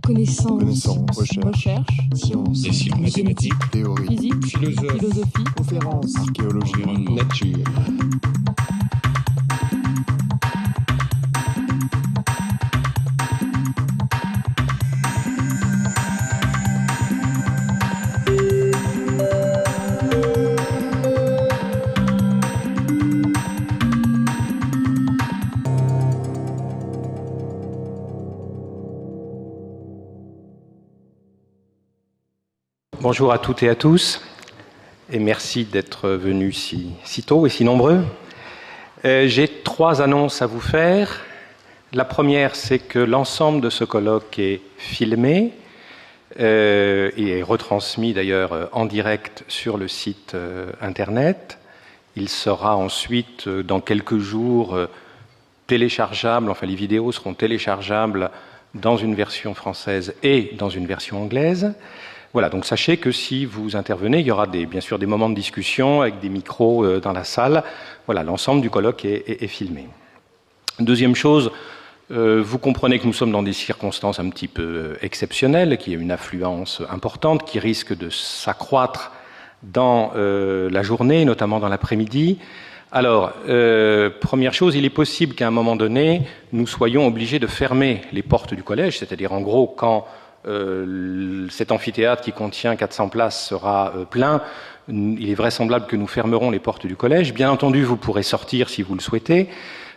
Connaissance. Recherche. Sciences. Des mathématiques. Théorie. Physique. Philosophie. Conférences. Archéologie. Nature. Bonjour à toutes et à tous, et merci d'être venus si tôt et si nombreux. J'ai 3 annonces à vous faire. La première, c'est que l'ensemble de ce colloque est filmé et est retransmis d'ailleurs en direct sur le site internet. Il sera ensuite, dans quelques jours, téléchargeable, enfin les vidéos seront téléchargeables dans une version française et dans une version anglaise. Voilà, donc sachez que si vous intervenez, il y aura bien sûr des moments de discussion avec des micros dans la salle. Voilà, l'ensemble du colloque est filmé. Deuxième chose, vous comprenez que nous sommes dans des circonstances un petit peu exceptionnelles, qu'il y a une affluence importante qui risque de s'accroître dans la journée, notamment dans l'après-midi. Alors, première chose, il est possible qu'à un moment donné, nous soyons obligés de fermer les portes du collège, c'est-à-dire en gros quand cet amphithéâtre qui contient 400 places sera plein, il est vraisemblable que nous fermerons les portes du collège. Bien entendu, vous pourrez sortir si vous le souhaitez,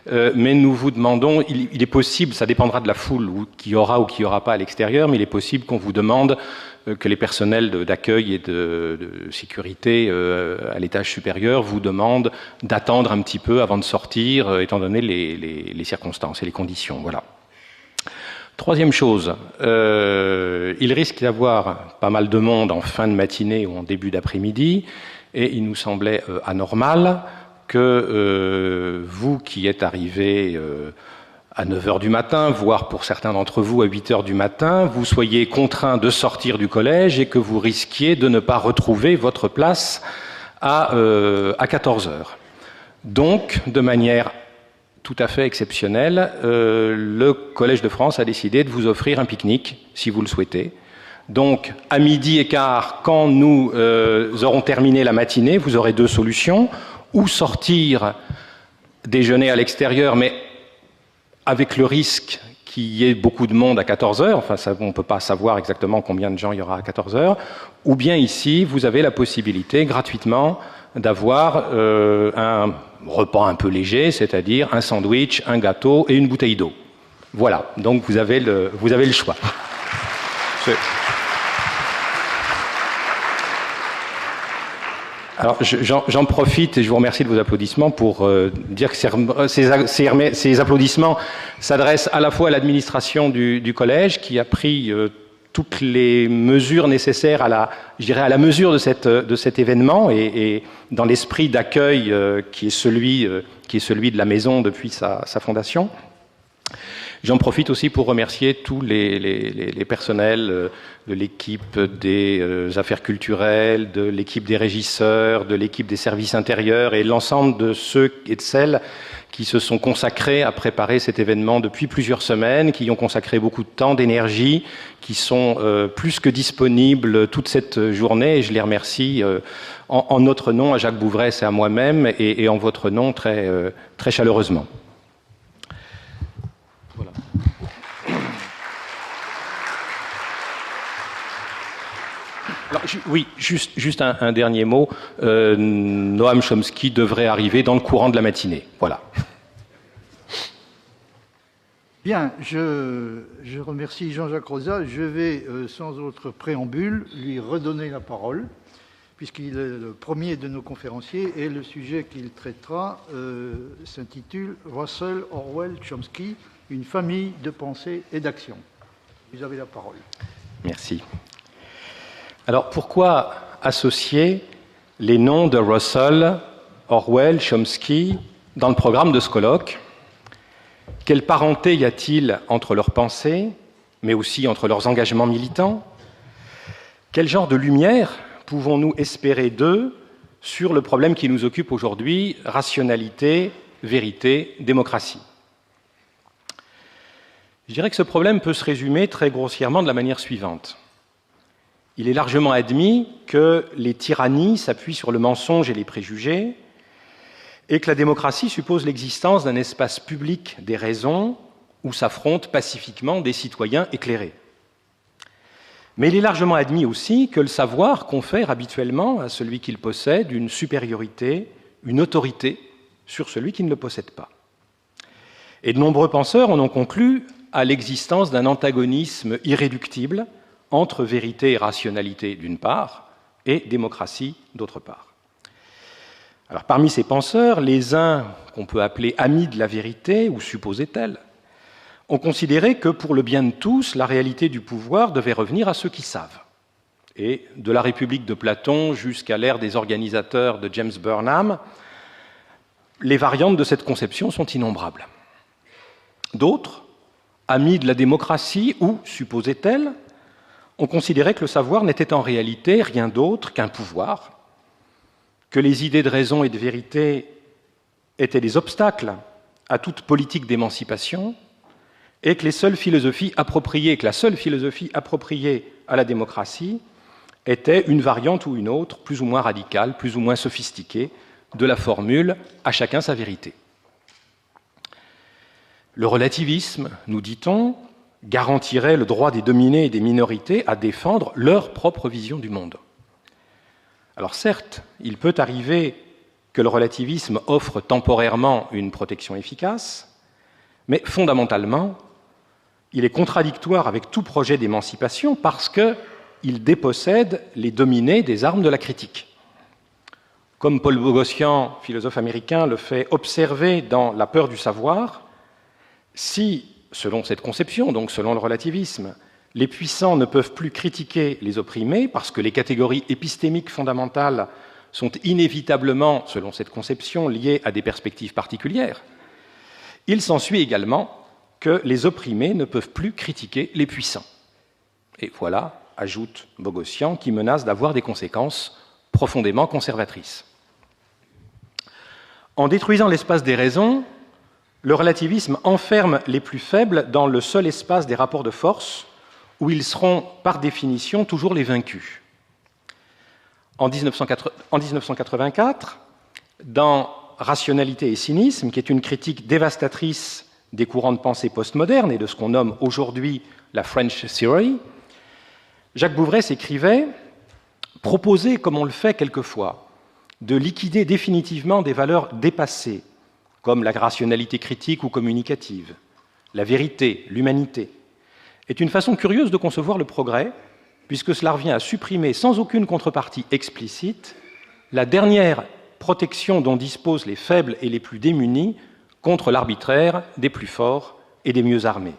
mais nous vous demandons, il est possible, ça dépendra de la foule qui y aura ou qui n'y aura pas à l'extérieur, mais il est possible qu'on vous demande que les personnels d'accueil et de sécurité à l'étage supérieur vous demandent d'attendre un petit peu avant de sortir, étant donné les circonstances et les conditions. Voilà. Troisième chose, il risque d'y avoir pas mal de monde en fin de matinée ou en début d'après-midi, et il nous semblait anormal que vous qui êtes arrivés à 9h du matin, voire pour certains d'entre vous à 8h du matin, vous soyez contraints de sortir du collège et que vous risquiez de ne pas retrouver votre place à 14h. Donc, de manière tout à fait exceptionnelle, le Collège de France a décidé de vous offrir un pique-nique, si vous le souhaitez. Donc, à 12h15, quand nous aurons terminé la matinée, vous aurez 2 solutions. Ou sortir, déjeuner à l'extérieur, mais avec le risque qu'il y ait beaucoup de monde à 14h, enfin ça, on ne peut pas savoir exactement combien de gens il y aura à 14h, ou bien ici, vous avez la possibilité gratuitement d'avoir un repas un peu léger, c'est-à-dire un sandwich, un gâteau et une bouteille d'eau. Voilà, donc vous avez le choix. Alors j'en profite et je vous remercie de vos applaudissements pour dire que ces applaudissements s'adressent à la fois à l'administration du collège qui a pris toutes les mesures nécessaires à la mesure de cet événement et dans l'esprit d'accueil qui est celui de la maison depuis sa fondation. J'en profite aussi pour remercier tous les personnels de l'équipe des affaires culturelles, de l'équipe des régisseurs, de l'équipe des services intérieurs et l'ensemble de ceux et de celles qui se sont consacrés à préparer cet événement depuis plusieurs semaines, qui y ont consacré beaucoup de temps, d'énergie, qui sont plus que disponibles toute cette journée. Et je les remercie en notre nom, à Jacques Bouvresse et à moi-même, et en votre nom très, très chaleureusement. Voilà. Alors, oui, juste un dernier mot. Noam Chomsky devrait arriver dans le courant de la matinée. Voilà. Bien, je remercie Jean-Jacques Rosa. Je vais, sans autre préambule, lui redonner la parole, puisqu'il est le premier de nos conférenciers, et le sujet qu'il traitera s'intitule « Russell, Orwell, Chomsky, une famille de pensée et d'action ». Vous avez la parole. Merci. Alors, pourquoi associer les noms de Russell, Orwell, Chomsky dans le programme de ce colloque? Quelle parenté y a-t-il entre leurs pensées, mais aussi entre leurs engagements militants? Quel genre de lumière pouvons-nous espérer d'eux sur le problème qui nous occupe aujourd'hui, rationalité, vérité, démocratie? Je dirais que ce problème peut se résumer très grossièrement de la manière suivante. Il est largement admis que les tyrannies s'appuient sur le mensonge et les préjugés, et que la démocratie suppose l'existence d'un espace public des raisons où s'affrontent pacifiquement des citoyens éclairés. Mais il est largement admis aussi que le savoir confère habituellement à celui qui le possède une supériorité, une autorité sur celui qui ne le possède pas. Et de nombreux penseurs en ont conclu à l'existence d'un antagonisme irréductible entre vérité et rationalité d'une part et démocratie d'autre part. Alors, parmi ces penseurs, les uns qu'on peut appeler amis de la vérité ou supposés tels, ont considéré que pour le bien de tous, la réalité du pouvoir devait revenir à ceux qui savent. Et de la République de Platon jusqu'à l'ère des organisateurs de James Burnham, les variantes de cette conception sont innombrables. D'autres, amis de la démocratie ou supposés tels, ont considéré que le savoir n'était en réalité rien d'autre qu'un pouvoir, que les idées de raison et de vérité étaient des obstacles à toute politique d'émancipation, et que la seule philosophie appropriée à la démocratie était une variante ou une autre, plus ou moins radicale, plus ou moins sophistiquée, de la formule « à chacun sa vérité ». Le relativisme, nous dit-on, garantirait le droit des dominés et des minorités à défendre leur propre vision du monde. Alors certes, il peut arriver que le relativisme offre temporairement une protection efficace, mais fondamentalement, il est contradictoire avec tout projet d'émancipation parce qu'il dépossède les dominés des armes de la critique. Comme Paul Bogossian, philosophe américain, le fait observer dans La peur du savoir, si, selon cette conception, donc selon le relativisme, les puissants ne peuvent plus critiquer les opprimés parce que les catégories épistémiques fondamentales sont inévitablement, selon cette conception, liées à des perspectives particulières, il s'ensuit également que les opprimés ne peuvent plus critiquer les puissants. Et voilà, ajoute Bogossian, qui menace d'avoir des conséquences profondément conservatrices. En détruisant l'espace des raisons, le relativisme enferme les plus faibles dans le seul espace des rapports de force où ils seront, par définition, toujours les vaincus. En 1984, dans Rationalité et cynisme, qui est une critique dévastatrice des courants de pensée postmodernes et de ce qu'on nomme aujourd'hui la French Theory, Jacques Bouvresse écrivait « Proposer, comme on le fait quelquefois, de liquider définitivement des valeurs dépassées, comme la rationalité critique ou communicative, la vérité, l'humanité, est une façon curieuse de concevoir le progrès, puisque cela revient à supprimer sans aucune contrepartie explicite la dernière protection dont disposent les faibles et les plus démunis contre l'arbitraire des plus forts et des mieux armés. »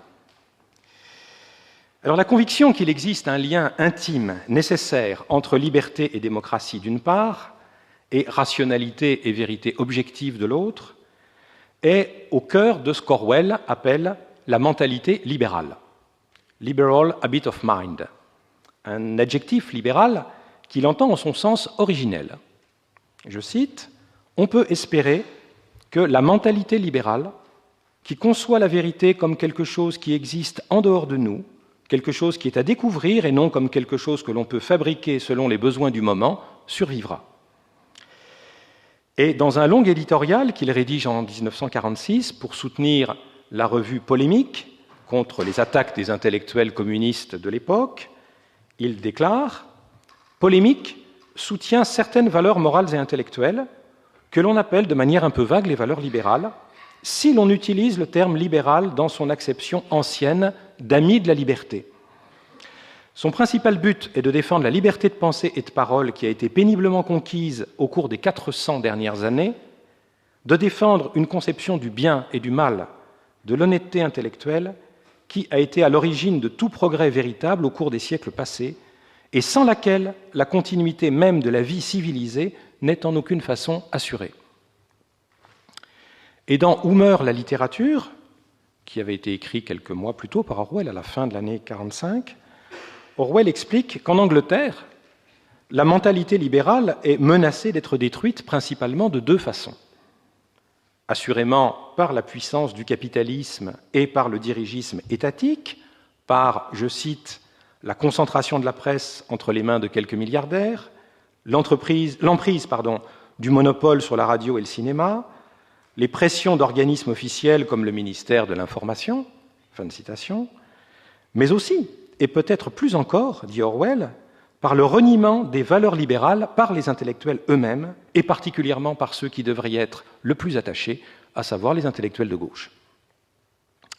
Alors la conviction qu'il existe un lien intime, nécessaire, entre liberté et démocratie d'une part, et rationalité et vérité objective de l'autre, est au cœur de ce qu'Orwell appelle la mentalité libérale, liberal habit of mind, un adjectif libéral qu'il entend en son sens originel. Je cite, « On peut espérer que la mentalité libérale, qui conçoit la vérité comme quelque chose qui existe en dehors de nous, quelque chose qui est à découvrir et non comme quelque chose que l'on peut fabriquer selon les besoins du moment, survivra. » Et dans un long éditorial qu'il rédige en 1946 pour soutenir la revue Polémique contre les attaques des intellectuels communistes de l'époque, il déclare « Polémique soutient certaines valeurs morales et intellectuelles que l'on appelle de manière un peu vague les valeurs libérales, si l'on utilise le terme libéral dans son acception ancienne d'ami de la liberté. Son principal but est de défendre la liberté de pensée et de parole qui a été péniblement conquise au cours des 400 dernières années, de défendre une conception du bien et du mal, de l'honnêteté intellectuelle qui a été à l'origine de tout progrès véritable au cours des siècles passés et sans laquelle la continuité même de la vie civilisée n'est en aucune façon assurée. » Et dans Où meurt la littérature, qui avait été écrit quelques mois plus tôt par Orwell à la fin de l'année 1945, Orwell explique qu'en Angleterre, la mentalité libérale est menacée d'être détruite principalement de deux façons. assurément par la puissance du capitalisme et par le dirigisme étatique, par, je cite, la concentration de la presse entre les mains de quelques milliardaires, l'emprise du monopole sur la radio et le cinéma, les pressions d'organismes officiels comme le ministère de l'Information, fin de citation, mais aussi, et peut-être plus encore, dit Orwell, par le reniement des valeurs libérales par les intellectuels eux-mêmes, et particulièrement par ceux qui devraient y être le plus attachés, à savoir les intellectuels de gauche.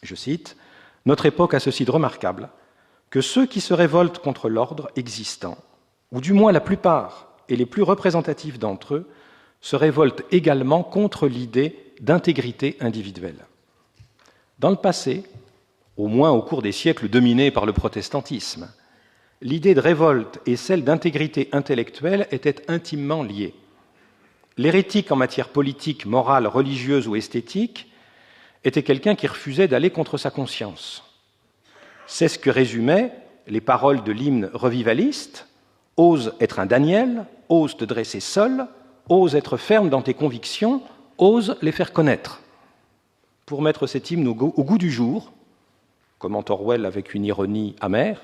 Je cite, « Notre époque a ceci de remarquable, que ceux qui se révoltent contre l'ordre existant, ou du moins la plupart et les plus représentatifs d'entre eux, se révoltent également contre l'idée d'intégrité individuelle. Dans le passé, au moins au cours des siècles dominés par le protestantisme, l'idée de révolte et celle d'intégrité intellectuelle étaient intimement liées. L'hérétique en matière politique, morale, religieuse ou esthétique était quelqu'un qui refusait d'aller contre sa conscience. C'est ce que résumaient les paroles de l'hymne revivaliste « Ose être un Daniel, ose te dresser seul, ose être ferme dans tes convictions, ose les faire connaître ». Pour mettre cet hymne au goût du jour, commente Orwell avec une ironie amère,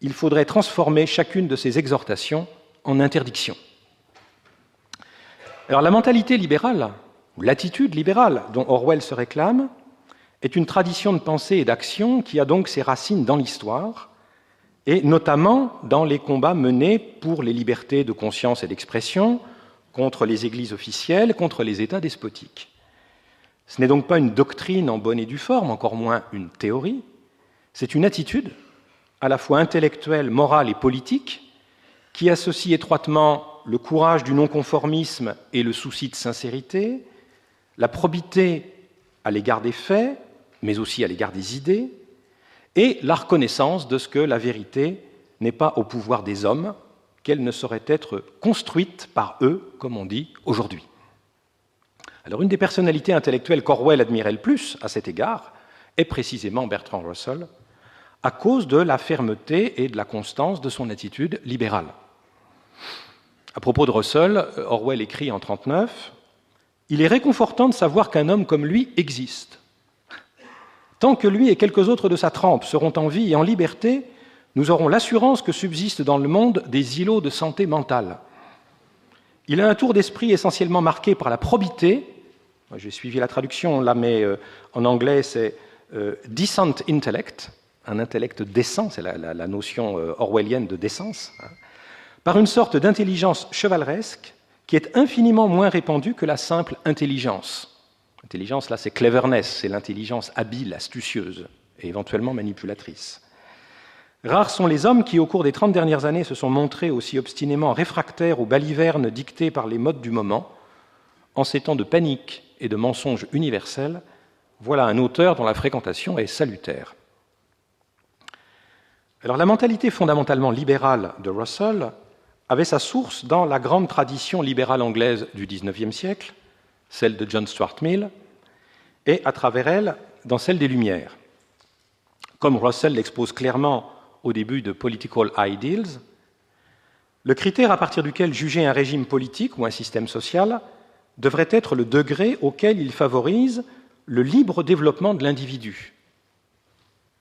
il faudrait transformer chacune de ces exhortations en interdiction. Alors la mentalité libérale, ou l'attitude libérale dont Orwell se réclame, est une tradition de pensée et d'action qui a donc ses racines dans l'histoire, et notamment dans les combats menés pour les libertés de conscience et d'expression, contre les églises officielles, contre les États despotiques. Ce n'est donc pas une doctrine en bonne et due forme, encore moins une théorie, c'est une attitude, à la fois intellectuelle, morale et politique, qui associe étroitement le courage du non-conformisme et le souci de sincérité, la probité à l'égard des faits, mais aussi à l'égard des idées, et la reconnaissance de ce que la vérité n'est pas au pouvoir des hommes, qu'elle ne saurait être construite par eux, comme on dit aujourd'hui. Alors, une des personnalités intellectuelles qu'Orwell admirait le plus à cet égard est précisément Bertrand Russell, à cause de la fermeté et de la constance de son attitude libérale. À propos de Russell, Orwell écrit en 1939 « Il est réconfortant de savoir qu'un homme comme lui existe. Tant que lui et quelques autres de sa trempe seront en vie et en liberté, nous aurons l'assurance que subsistent dans le monde des îlots de santé mentale. Il a un tour d'esprit essentiellement marqué par la probité. » J'ai suivi la traduction là, mais en anglais c'est decent intellect, un intellect décent, c'est la notion orwellienne de décence, hein, par une sorte d'intelligence chevaleresque qui est infiniment moins répandue que la simple intelligence. L'intelligence, là, c'est cleverness, c'est l'intelligence habile, astucieuse et éventuellement manipulatrice. Rares sont les hommes qui, au cours des 30 dernières années, se sont montrés aussi obstinément réfractaires aux balivernes dictées par les modes du moment. En ces temps de panique et de mensonges universels, voilà un auteur dont la fréquentation est salutaire. Alors, la mentalité fondamentalement libérale de Russell avait sa source dans la grande tradition libérale anglaise du XIXe siècle, celle de John Stuart Mill, et à travers elle, dans celle des Lumières. Comme Russell l'expose clairement au début de Political Ideals, le critère à partir duquel juger un régime politique ou un système social devrait être le degré auquel il favorise le libre développement de l'individu.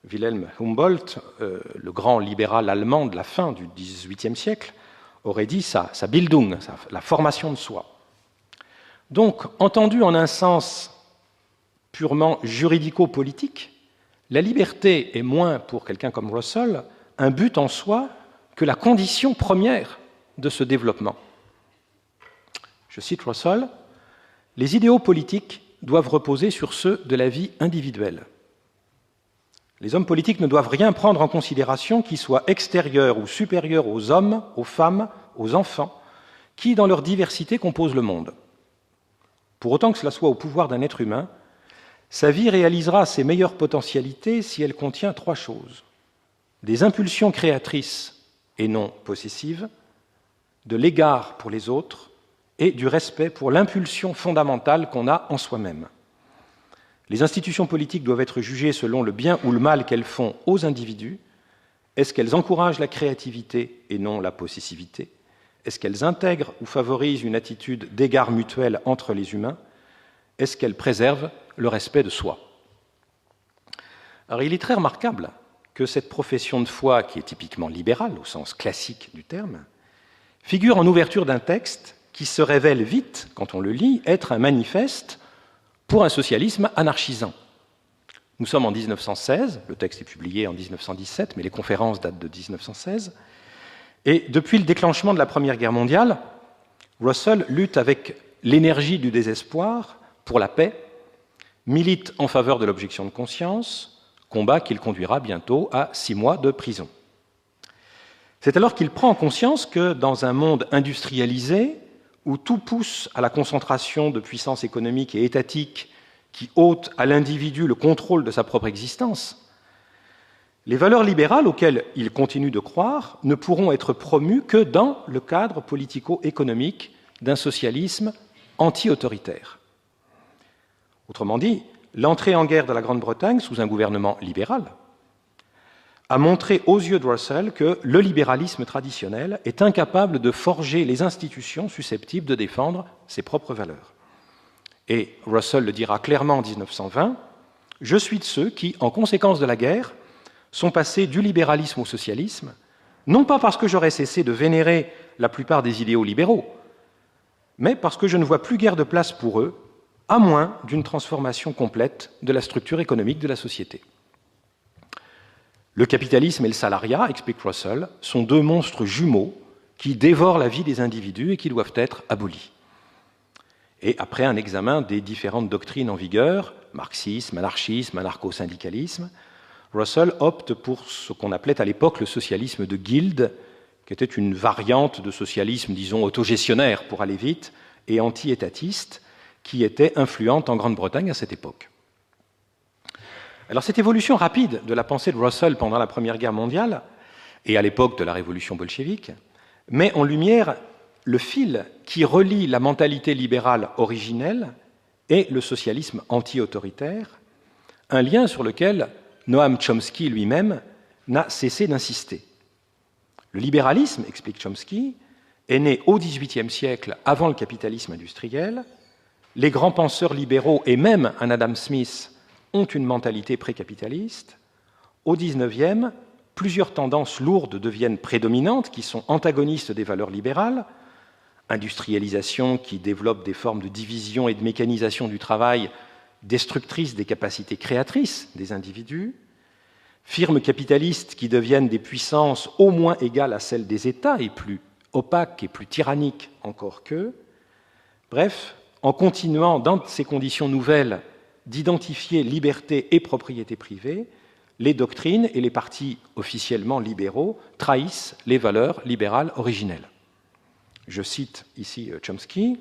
Wilhelm Humboldt, le grand libéral allemand de la fin du XVIIIe siècle, aurait dit sa Bildung, la formation de soi. Donc, entendu en un sens purement juridico-politique, la liberté est moins, pour quelqu'un comme Russell, un but en soi que la condition première de ce développement. Je cite Russell, « Les idéaux politiques doivent reposer sur ceux de la vie individuelle. Les hommes politiques ne doivent rien prendre en considération qui soit extérieur ou supérieur aux hommes, aux femmes, aux enfants, qui, dans leur diversité, composent le monde. Pour autant que cela soit au pouvoir d'un être humain, sa vie réalisera ses meilleures potentialités si elle contient trois choses. Des impulsions créatrices et non possessives, de l'égard pour les autres et du respect pour l'impulsion fondamentale qu'on a en soi-même. Les institutions politiques doivent être jugées selon le bien ou le mal qu'elles font aux individus. Est-ce qu'elles encouragent la créativité et non la possessivité? Est-ce qu'elles intègrent ou favorisent une attitude d'égard mutuel entre les humains? est-ce qu'elle préserve le respect de soi? Alors il est très remarquable que cette profession de foi, qui est typiquement libérale au sens classique du terme, figure en ouverture d'un texte qui se révèle vite, quand on le lit, être un manifeste pour un socialisme anarchisant. Nous sommes en 1916, le texte est publié en 1917, mais les conférences datent de 1916, et depuis le déclenchement de la Première Guerre mondiale, Russell lutte avec l'énergie du désespoir pour la paix, milite en faveur de l'objection de conscience, combat qui le conduira bientôt à 6 mois de prison. C'est alors qu'il prend conscience que dans un monde industrialisé, où tout pousse à la concentration de puissance économique et étatique qui ôte à l'individu le contrôle de sa propre existence, les valeurs libérales auxquelles il continue de croire ne pourront être promues que dans le cadre politico-économique d'un socialisme anti-autoritaire. Autrement dit, l'entrée en guerre de la Grande-Bretagne sous un gouvernement libéral a montré aux yeux de Russell que le libéralisme traditionnel est incapable de forger les institutions susceptibles de défendre ses propres valeurs. Et Russell le dira clairement en 1920, « Je suis de ceux qui, en conséquence de la guerre, sont passés du libéralisme au socialisme, non pas parce que j'aurais cessé de vénérer la plupart des idéaux libéraux, mais parce que je ne vois plus guère de place pour eux, à moins d'une transformation complète de la structure économique de la société. » Le capitalisme et le salariat, explique Russell, sont deux monstres jumeaux qui dévorent la vie des individus et qui doivent être abolis. Et après un examen des différentes doctrines en vigueur, marxisme, anarchisme, anarcho-syndicalisme, Russell opte pour ce qu'on appelait à l'époque le socialisme de guilde, qui était une variante de socialisme, disons, autogestionnaire pour aller vite, et anti-étatiste, qui était influente en Grande-Bretagne à cette époque. Alors cette évolution rapide de la pensée de Russell pendant la Première Guerre mondiale, et à l'époque de la révolution bolchevique, met en lumière le fil qui relie la mentalité libérale originelle et le socialisme anti-autoritaire, un lien sur lequel Noam Chomsky lui-même n'a cessé d'insister. Le libéralisme, explique Chomsky, est né au XVIIIe siècle avant le capitalisme industriel. Les grands penseurs libéraux et même un Adam Smith ont une mentalité précapitaliste. Au XIXe, plusieurs tendances lourdes deviennent prédominantes qui sont antagonistes des valeurs libérales. Industrialisation qui développe des formes de division et de mécanisation du travail destructrices des capacités créatrices des individus. Firmes capitalistes qui deviennent des puissances au moins égales à celles des États et plus opaques et plus tyranniques encore qu'eux. Bref, en continuant dans ces conditions nouvelles d'identifier liberté et propriété privée, les doctrines et les partis officiellement libéraux trahissent les valeurs libérales originelles. Je cite ici Chomsky.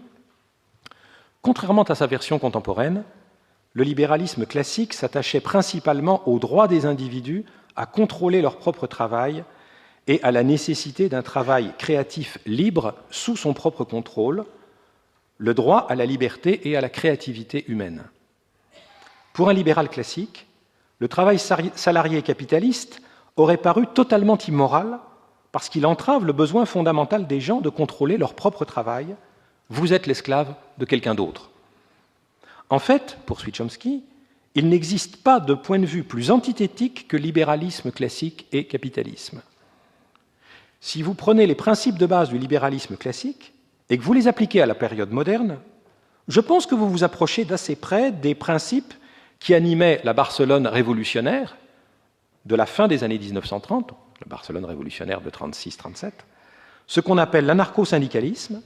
Contrairement à sa version contemporaine, le libéralisme classique s'attachait principalement au droit des individus à contrôler leur propre travail et à la nécessité d'un travail créatif libre sous son propre contrôle, le droit à la liberté et à la créativité humaine. Pour un libéral classique, le travail salarié capitaliste aurait paru totalement immoral parce qu'il entrave le besoin fondamental des gens de contrôler leur propre travail. Vous êtes l'esclave de quelqu'un d'autre. En fait, poursuit Chomsky, il n'existe pas de point de vue plus antithétique que libéralisme classique et capitalisme. Si vous prenez les principes de base du libéralisme classique et que vous les appliquez à la période moderne, je pense que vous vous approchez d'assez près des principes qui animait la Barcelone révolutionnaire de la fin des années 1930, la Barcelone révolutionnaire de 1936-1937, ce qu'on appelle l'anarcho-syndicalisme.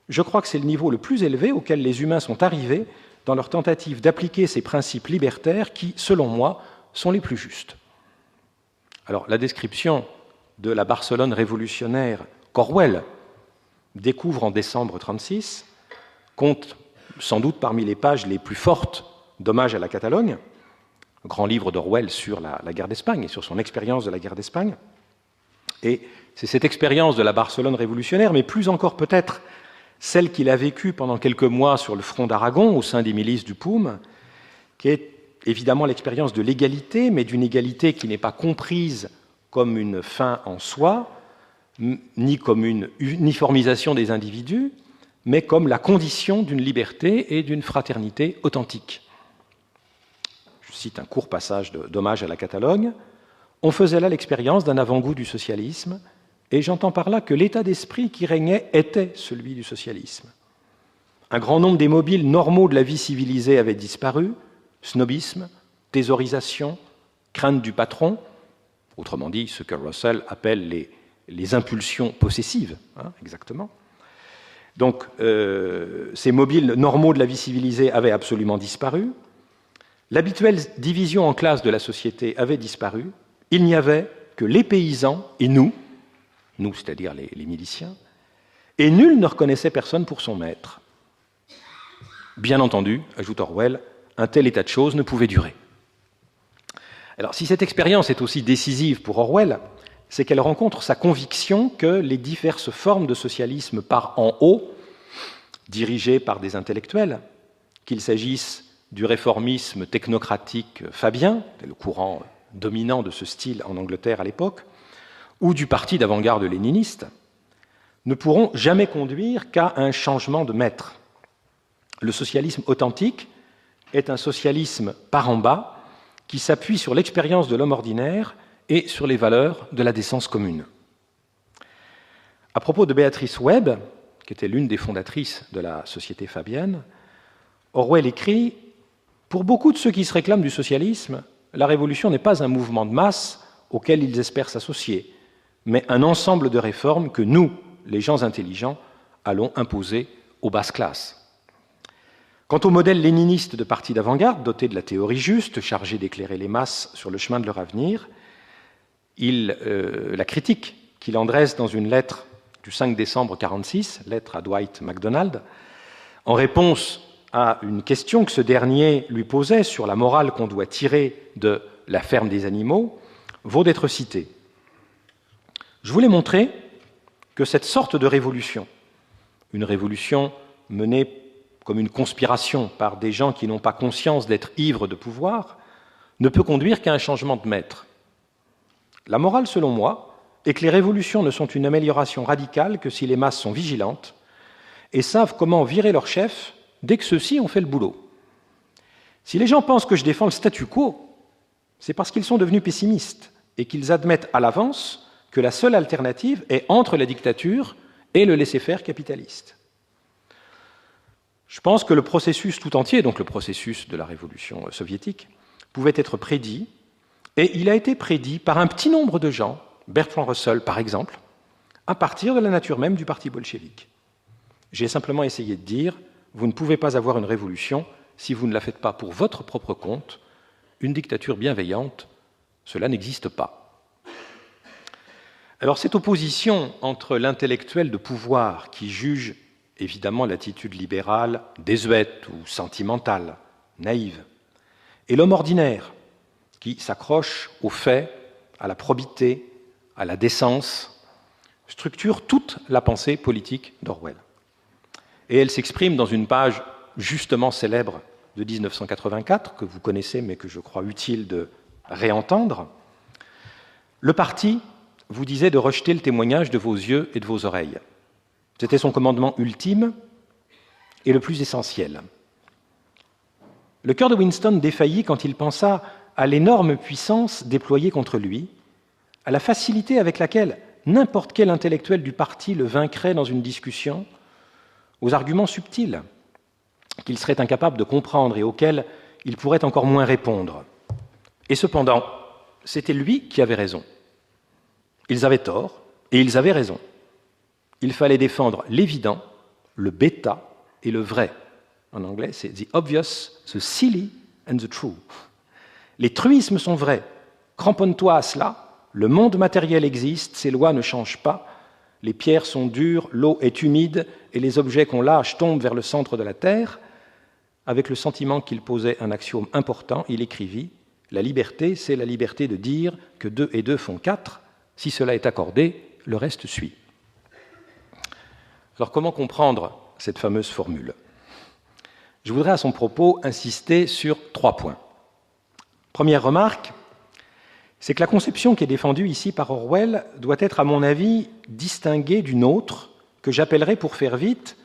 Je crois que c'est le niveau le plus élevé auquel les humains sont arrivés dans leur tentative d'appliquer ces principes libertaires qui, selon moi, sont les plus justes. Alors, la description de la Barcelone révolutionnaire qu'Orwell découvre en décembre 1936 compte sans doute parmi les pages les plus fortes d'Hommage à la Catalogne, le grand livre d'Orwell sur la guerre d'Espagne et sur son expérience de la guerre d'Espagne. Et c'est cette expérience de la Barcelone révolutionnaire, mais plus encore peut-être celle qu'il a vécue pendant quelques mois sur le front d'Aragon, au sein des milices du POUM, qui est évidemment l'expérience de l'égalité, mais d'une égalité qui n'est pas comprise comme une fin en soi, ni comme une uniformisation des individus, mais comme la condition d'une liberté et d'une fraternité authentique. Je cite un court passage d'hommage à la Catalogne. On faisait là l'expérience d'un avant-goût du socialisme, et j'entends par là que l'état d'esprit qui régnait était celui du socialisme. Un grand nombre des mobiles normaux de la vie civilisée avaient disparu, snobisme, thésaurisation, crainte du patron, autrement dit ce que Russell appelle les impulsions possessives, exactement. Donc ces mobiles normaux de la vie civilisée avaient absolument disparu, l'habituelle division en classes de la société avait disparu, il n'y avait que les paysans et nous c'est-à-dire les miliciens, et nul ne reconnaissait personne pour son maître. Bien entendu, ajoute Orwell, un tel état de choses ne pouvait durer. Alors, si cette expérience est aussi décisive pour Orwell, c'est qu'elle rencontre sa conviction que les diverses formes de socialisme par en haut, dirigées par des intellectuels, qu'il s'agisse du réformisme technocratique fabien, le courant dominant de ce style en Angleterre à l'époque, ou du parti d'avant-garde léniniste, ne pourront jamais conduire qu'à un changement de maître. Le socialisme authentique est un socialisme par en bas qui s'appuie sur l'expérience de l'homme ordinaire et sur les valeurs de la décence commune. À propos de Beatrice Webb, qui était l'une des fondatrices de la société fabienne, Orwell écrit « Pour beaucoup de ceux qui se réclament du socialisme, la révolution n'est pas un mouvement de masse auquel ils espèrent s'associer, mais un ensemble de réformes que nous, les gens intelligents, allons imposer aux basses classes. Quant au modèle léniniste de parti d'avant-garde, doté de la théorie juste, chargé d'éclairer les masses sur le chemin de leur avenir, la critique qu'il en dresse dans une lettre du 5 décembre 1946, lettre à Dwight MacDonald, en réponse à une question que ce dernier lui posait sur la morale qu'on doit tirer de la ferme des animaux, vaut d'être citée. Je voulais montrer que cette sorte de révolution, une révolution menée comme une conspiration par des gens qui n'ont pas conscience d'être ivres de pouvoir, ne peut conduire qu'à un changement de maître. La morale, selon moi, est que les révolutions ne sont une amélioration radicale que si les masses sont vigilantes et savent comment virer leur chef dès que ceux-ci ont fait le boulot. Si les gens pensent que je défends le statu quo, c'est parce qu'ils sont devenus pessimistes et qu'ils admettent à l'avance que la seule alternative est entre la dictature et le laisser-faire capitaliste. Je pense que le processus tout entier, donc le processus de la révolution soviétique, pouvait être prédit, et il a été prédit par un petit nombre de gens, Bertrand Russell par exemple, à partir de la nature même du parti bolchevique. J'ai simplement essayé de dire, vous ne pouvez pas avoir une révolution si vous ne la faites pas pour votre propre compte. Une dictature bienveillante, cela n'existe pas. Alors cette opposition entre l'intellectuel de pouvoir qui juge évidemment l'attitude libérale désuète ou sentimentale, naïve, et l'homme ordinaire qui s'accroche aux faits, à la probité, à la décence, structure toute la pensée politique d'Orwell. Et elle s'exprime dans une page justement célèbre de 1984, que vous connaissez mais que je crois utile de réentendre. Le parti vous disait de rejeter le témoignage de vos yeux et de vos oreilles. C'était son commandement ultime et le plus essentiel. Le cœur de Winston défaillit quand il pensa à l'énorme puissance déployée contre lui, à la facilité avec laquelle n'importe quel intellectuel du parti le vaincrait dans une discussion, aux arguments subtils qu'il serait incapable de comprendre et auxquels il pourrait encore moins répondre. Et cependant, c'était lui qui avait raison. Ils avaient tort et ils avaient raison. Il fallait défendre l'évident, le bêta et le vrai. En anglais, c'est « the obvious, the silly and the true ». Les truismes sont vrais. Cramponne-toi à cela. Le monde matériel existe, ses lois ne changent pas. Les pierres sont dures, l'eau est humide et les objets qu'on lâche tombent vers le centre de la terre. Avec le sentiment qu'il posait un axiome important, il écrivit « La liberté, c'est la liberté de dire que 2 et 2 font 4. Si cela est accordé, le reste suit. » Alors comment comprendre cette fameuse formule ? Je voudrais à son propos insister sur 3 points. Première remarque, c'est que la conception qui est défendue ici par Orwell doit être, à mon avis, distinguée d'une autre que j'appellerais, pour faire vite,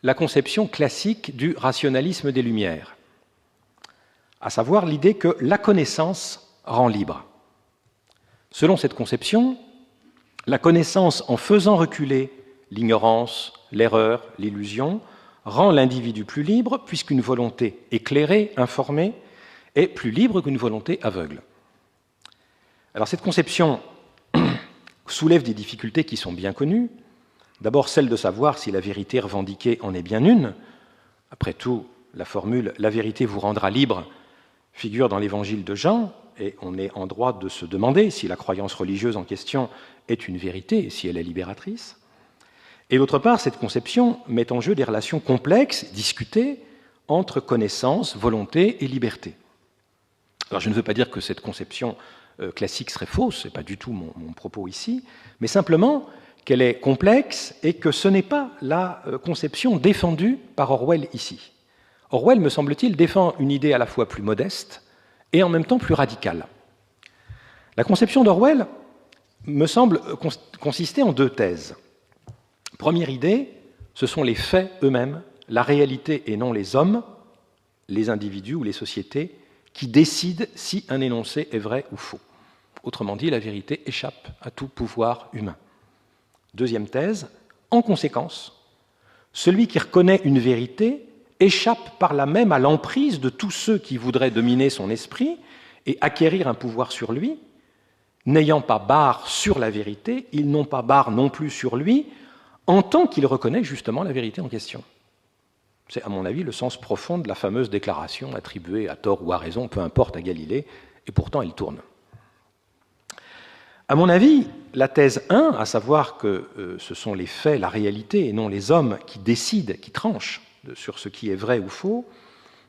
la conception classique du rationalisme des Lumières, à savoir l'idée que la connaissance rend libre. Selon cette conception, la connaissance, en faisant reculer l'ignorance, l'erreur, l'illusion, rend l'individu plus libre, puisqu'une volonté éclairée, informée, est plus libre qu'une volonté aveugle. Alors cette conception soulève des difficultés qui sont bien connues. D'abord celle de savoir si la vérité revendiquée en est bien une. Après tout, la formule « la vérité vous rendra libre » figure dans l'évangile de Jean, et on est en droit de se demander si la croyance religieuse en question est une vérité et si elle est libératrice. Et d'autre part, cette conception met en jeu des relations complexes, discutées, entre connaissance, volonté et liberté. Alors je ne veux pas dire que cette conception classique serait fausse, ce n'est pas du tout mon propos ici, mais simplement qu'elle est complexe et que ce n'est pas la conception défendue par Orwell ici. Orwell, me semble-t-il, défend une idée à la fois plus modeste et en même temps plus radicale. La conception d'Orwell me semble consister en deux thèses. Première idée, ce sont les faits eux-mêmes, la réalité et non les hommes, les individus ou les sociétés, qui décident si un énoncé est vrai ou faux. Autrement dit, la vérité échappe à tout pouvoir humain. Deuxième thèse, en conséquence, celui qui reconnaît une vérité échappe par là même à l'emprise de tous ceux qui voudraient dominer son esprit et acquérir un pouvoir sur lui. N'ayant pas barre sur la vérité, ils n'ont pas barre non plus sur lui, en tant qu'il reconnaît justement la vérité en question. C'est, à mon avis, le sens profond de la fameuse déclaration attribuée à tort ou à raison, peu importe, à Galilée, et pourtant elle tourne. À mon avis, la thèse 1, à savoir que ce sont les faits, la réalité, et non les hommes qui décident, qui tranchent sur ce qui est vrai ou faux,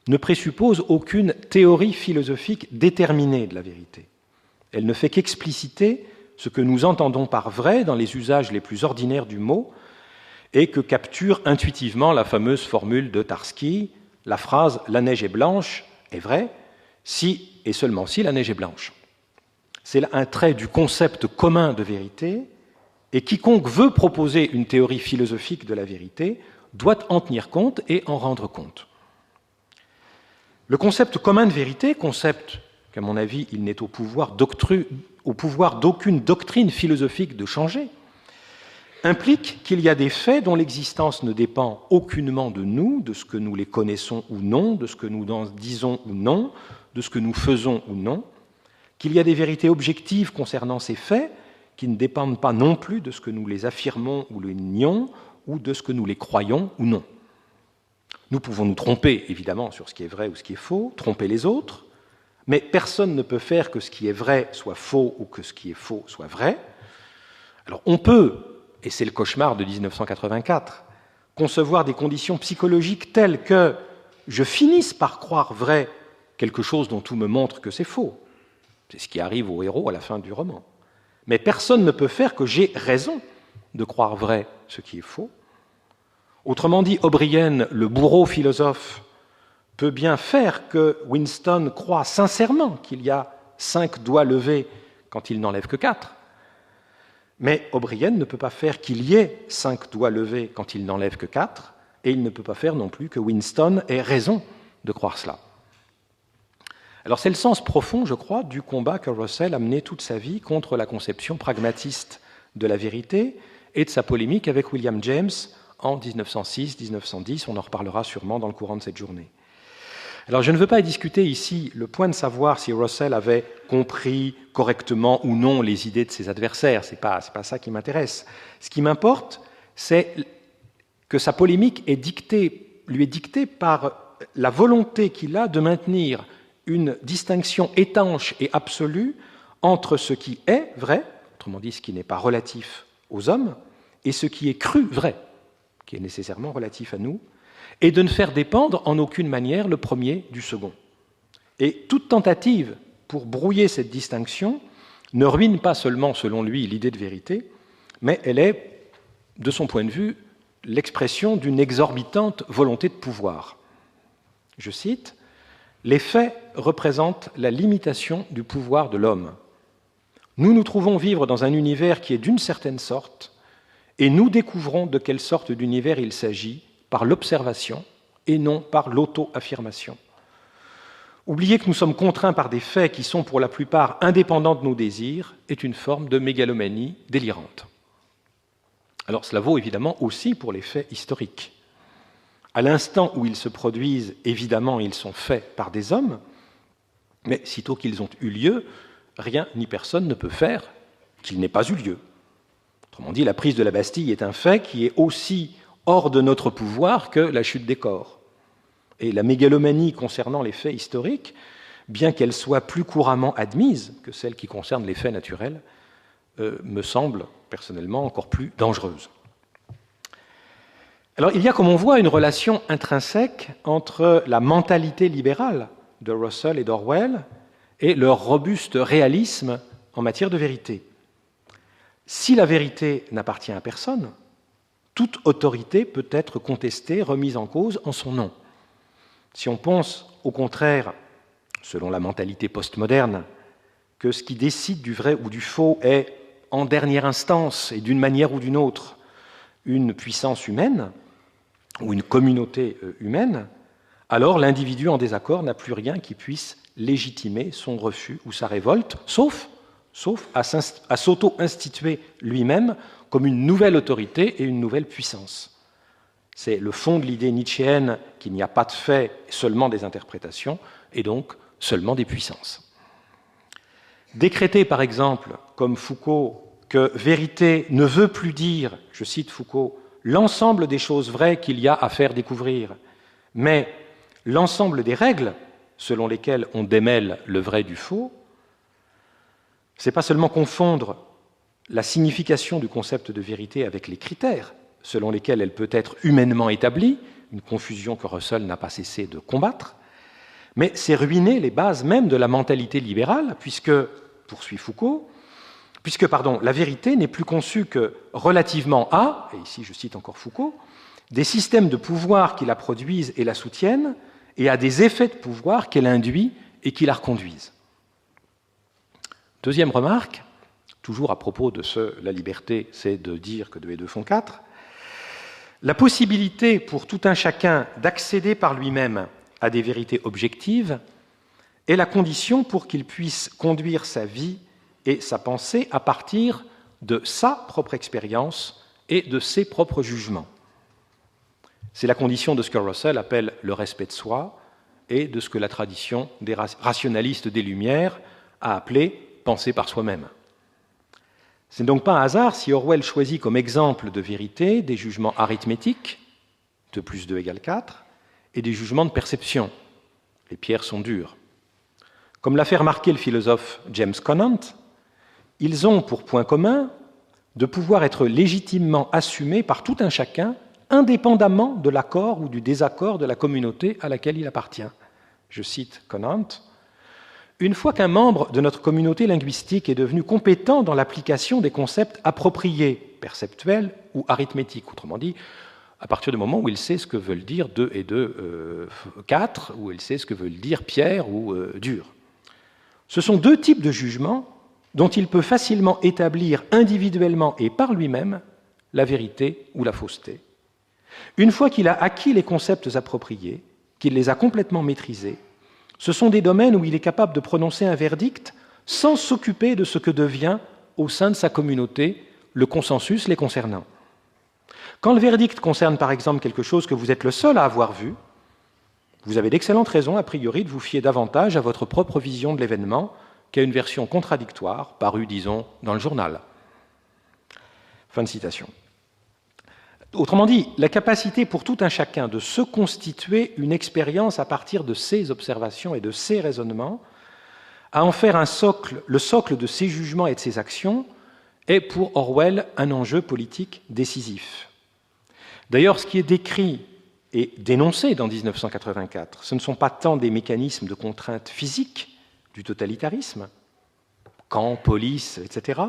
ne présuppose aucune théorie philosophique déterminée de la vérité. Elle ne fait qu'expliciter ce que nous entendons par vrai dans les usages les plus ordinaires du mot et que capture intuitivement la fameuse formule de Tarski, la phrase « la neige est blanche » est vraie si et seulement si la neige est blanche. C'est un trait du concept commun de vérité et quiconque veut proposer une théorie philosophique de la vérité doit en tenir compte et en rendre compte. Le concept commun de vérité, concept qu'à mon avis il n'est au pouvoir d'aucune doctrine philosophique de changer, implique qu'il y a des faits dont l'existence ne dépend aucunement de nous, de ce que nous les connaissons ou non, de ce que nous en disons ou non, de ce que nous faisons ou non, qu'il y a des vérités objectives concernant ces faits qui ne dépendent pas non plus de ce que nous les affirmons ou les nions, ou de ce que nous les croyons ou non. Nous pouvons nous tromper, évidemment, sur ce qui est vrai ou ce qui est faux, tromper les autres, mais personne ne peut faire que ce qui est vrai soit faux ou que ce qui est faux soit vrai. Alors on peut, et c'est le cauchemar de 1984, concevoir des conditions psychologiques telles que je finisse par croire vrai quelque chose dont tout me montre que c'est faux. C'est ce qui arrive au héros à la fin du roman. Mais personne ne peut faire que j'ai raison de croire vrai ce qui est faux. Autrement dit, O'Brien, le bourreau philosophe, peut bien faire que Winston croit sincèrement qu'il y a 5 doigts levés quand il n'enlève que 4. Mais O'Brien ne peut pas faire qu'il y ait 5 doigts levés quand il n'enlève que 4, et il ne peut pas faire non plus que Winston ait raison de croire cela. Alors c'est le sens profond, je crois, du combat que Russell a mené toute sa vie contre la conception pragmatiste de la vérité et de sa polémique avec William James en 1906-1910. On en reparlera sûrement dans le courant de cette journée. Alors je ne veux pas discuter ici le point de savoir si Russell avait compris correctement ou non les idées de ses adversaires. C'est pas ça qui m'intéresse. Ce qui m'importe, c'est que sa polémique lui est dictée par la volonté qu'il a de maintenir une distinction étanche et absolue entre ce qui est vrai, autrement dit ce qui n'est pas relatif aux hommes, et ce qui est cru vrai, qui est nécessairement relatif à nous, et de ne faire dépendre en aucune manière le premier du second. Et toute tentative pour brouiller cette distinction ne ruine pas seulement, selon lui, l'idée de vérité, mais elle est, de son point de vue, l'expression d'une exorbitante volonté de pouvoir. Je cite, « Les faits représentent la limitation du pouvoir de l'homme. Nous nous trouvons vivre dans un univers qui est d'une certaine sorte, et nous découvrons de quelle sorte d'univers il s'agit par l'observation et non par l'auto-affirmation. Oublier que nous sommes contraints par des faits qui sont pour la plupart indépendants de nos désirs est une forme de mégalomanie délirante. Alors cela vaut évidemment aussi pour les faits historiques. À l'instant où ils se produisent, évidemment, ils sont faits par des hommes, mais sitôt qu'ils ont eu lieu, rien ni personne ne peut faire qu'il n'ait pas eu lieu. Autrement dit, la prise de la Bastille est un fait qui est aussi hors de notre pouvoir que la chute des corps. Et la mégalomanie concernant les faits historiques, bien qu'elle soit plus couramment admise que celle qui concerne les faits naturels, me semble personnellement encore plus dangereuse. Alors il y a, comme on voit, une relation intrinsèque entre la mentalité libérale de Russell et d'Orwell et leur robuste réalisme en matière de vérité. Si la vérité n'appartient à personne, toute autorité peut être contestée, remise en cause en son nom. Si on pense, au contraire, selon la mentalité postmoderne, que ce qui décide du vrai ou du faux est, en dernière instance et d'une manière ou d'une autre, une puissance humaine ou une communauté humaine, alors l'individu en désaccord n'a plus rien qui puisse légitimer son refus ou sa révolte, sauf à s'auto-instituer lui-même comme une nouvelle autorité et une nouvelle puissance. C'est le fond de l'idée nietzschéenne qu'il n'y a pas de fait, seulement des interprétations, et donc seulement des puissances. Décréter, par exemple, comme Foucault, que vérité ne veut plus dire, je cite Foucault, l'ensemble des choses vraies qu'il y a à faire découvrir, mais l'ensemble des règles selon lesquelles on démêle le vrai du faux, c'est pas seulement confondre la signification du concept de vérité avec les critères selon lesquels elle peut être humainement établie, une confusion que Russell n'a pas cessé de combattre, mais c'est ruiner les bases même de la mentalité libérale, puisque, poursuit Foucault, la vérité n'est plus conçue que relativement à, et ici je cite encore Foucault, des systèmes de pouvoir qui la produisent et la soutiennent, et à des effets de pouvoir qu'elle induit et qui la reconduisent. Deuxième remarque, toujours à propos de la liberté, c'est de dire que 2 et 2 font 4, la possibilité pour tout un chacun d'accéder par lui-même à des vérités objectives est la condition pour qu'il puisse conduire sa vie et sa pensée à partir de sa propre expérience et de ses propres jugements. C'est la condition de ce que Russell appelle le respect de soi et de ce que la tradition des rationalistes des Lumières a appelé penser par soi-même. Ce n'est donc pas un hasard si Orwell choisit comme exemple de vérité des jugements arithmétiques, 2 + 2 = 4, et des jugements de perception, les pierres sont dures. Comme l'a fait remarquer le philosophe James Conant, ils ont pour point commun de pouvoir être légitimement assumés par tout un chacun, indépendamment de l'accord ou du désaccord de la communauté à laquelle il appartient. Je cite Conant, « Une fois qu'un membre de notre communauté linguistique est devenu compétent dans l'application des concepts appropriés, perceptuels ou arithmétiques, autrement dit, à partir du moment où il sait ce que veulent dire 2 et 2, 4, ou il sait ce que veulent dire pierre ou dur. Ce sont 2 types de jugements dont il peut facilement établir individuellement et par lui-même la vérité ou la fausseté. Une fois qu'il a acquis les concepts appropriés, qu'il les a complètement maîtrisés, ce sont des domaines où il est capable de prononcer un verdict sans s'occuper de ce que devient, au sein de sa communauté, le consensus les concernant. Quand le verdict concerne par exemple quelque chose que vous êtes le seul à avoir vu, vous avez d'excellentes raisons, a priori, de vous fier davantage à votre propre vision de l'événement qu'à une version contradictoire, parue, disons, dans le journal. Fin de citation. Autrement dit, la capacité pour tout un chacun de se constituer une expérience à partir de ses observations et de ses raisonnements, à en faire le socle de ses jugements et de ses actions, est pour Orwell un enjeu politique décisif. D'ailleurs, ce qui est décrit et dénoncé dans 1984, ce ne sont pas tant des mécanismes de contrainte physique du totalitarisme, camp, police, etc.,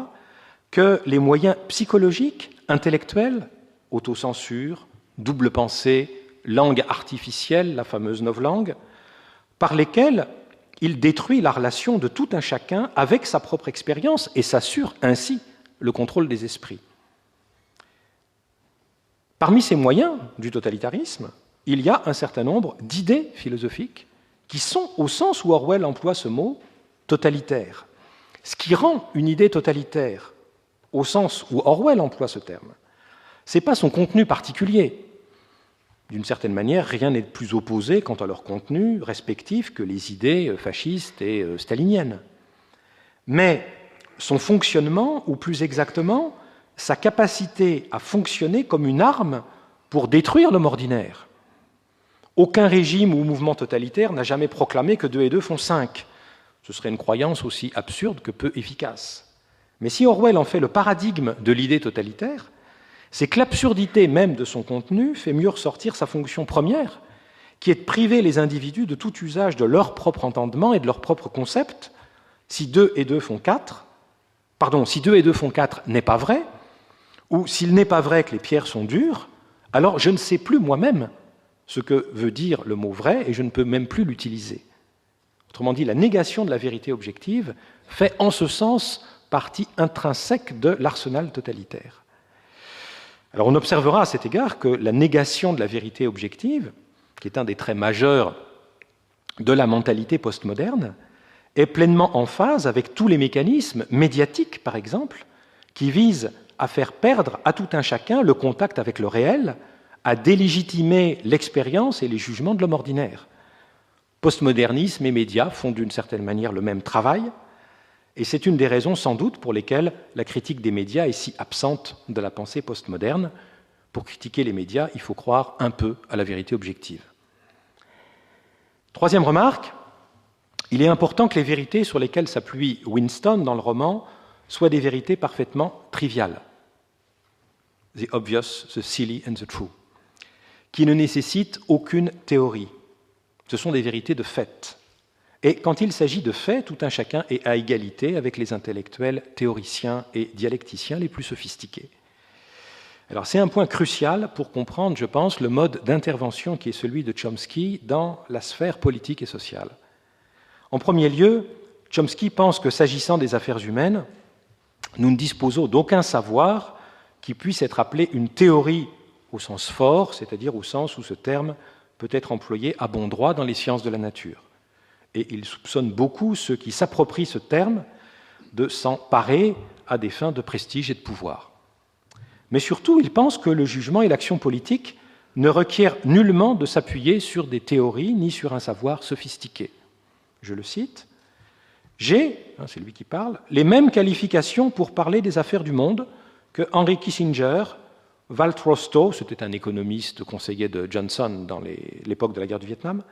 que les moyens psychologiques, intellectuels, autocensure, double pensée, langue artificielle, la fameuse novlangue, par lesquels il détruit la relation de tout un chacun avec sa propre expérience et s'assure ainsi le contrôle des esprits. Parmi ces moyens du totalitarisme, il y a un certain nombre d'idées philosophiques qui sont, au sens où Orwell emploie ce mot, totalitaires. Ce qui rend une idée totalitaire, au sens où Orwell emploie ce terme, ce n'est pas son contenu particulier. D'une certaine manière, rien n'est plus opposé quant à leur contenu respectif que les idées fascistes et staliniennes. Mais son fonctionnement, ou plus exactement, sa capacité à fonctionner comme une arme pour détruire l'homme ordinaire. Aucun régime ou mouvement totalitaire n'a jamais proclamé que 2 et 2 font 5. Ce serait une croyance aussi absurde que peu efficace. Mais si Orwell en fait le paradigme de l'idée totalitaire, c'est que l'absurdité même de son contenu fait mieux ressortir sa fonction première, qui est de priver les individus de tout usage de leur propre entendement et de leur propre concept. Si 2 et 2 font 4, si 2 et 2 font 4 n'est pas vrai, ou s'il n'est pas vrai que les pierres sont dures, alors je ne sais plus moi-même ce que veut dire le mot vrai et je ne peux même plus l'utiliser. Autrement dit, la négation de la vérité objective fait en ce sens partie intrinsèque de l'arsenal totalitaire. Alors on observera à cet égard que la négation de la vérité objective, qui est un des traits majeurs de la mentalité postmoderne, est pleinement en phase avec tous les mécanismes médiatiques, par exemple, qui visent à faire perdre à tout un chacun le contact avec le réel, à délégitimer l'expérience et les jugements de l'homme ordinaire. Postmodernisme et médias font d'une certaine manière le même travail, et c'est une des raisons sans doute pour lesquelles la critique des médias est si absente de la pensée postmoderne. Pour critiquer les médias, il faut croire un peu à la vérité objective. Troisième remarque, il est important que les vérités sur lesquelles s'appuie Winston dans le roman soient des vérités parfaitement triviales. The obvious, the silly and the true, qui ne nécessitent aucune théorie. Ce sont des vérités de fait. Et quand il s'agit de faits, tout un chacun est à égalité avec les intellectuels théoriciens et dialecticiens les plus sophistiqués. Alors c'est un point crucial pour comprendre, je pense, le mode d'intervention qui est celui de Chomsky dans la sphère politique et sociale. En premier lieu, Chomsky pense que s'agissant des affaires humaines, nous ne disposons d'aucun savoir qui puisse être appelé une théorie au sens fort, c'est-à-dire au sens où ce terme peut être employé à bon droit dans les sciences de la nature. Et il soupçonne beaucoup ceux qui s'approprient ce terme de s'en parer à des fins de prestige et de pouvoir. Mais surtout, il pense que le jugement et l'action politique ne requièrent nullement de s'appuyer sur des théories ni sur un savoir sophistiqué. Je le cite, « J'ai, c'est lui qui parle, les mêmes qualifications pour parler des affaires du monde que Henry Kissinger, Walt Rostow, c'était un économiste conseiller de Johnson dans l'époque de la guerre du Vietnam,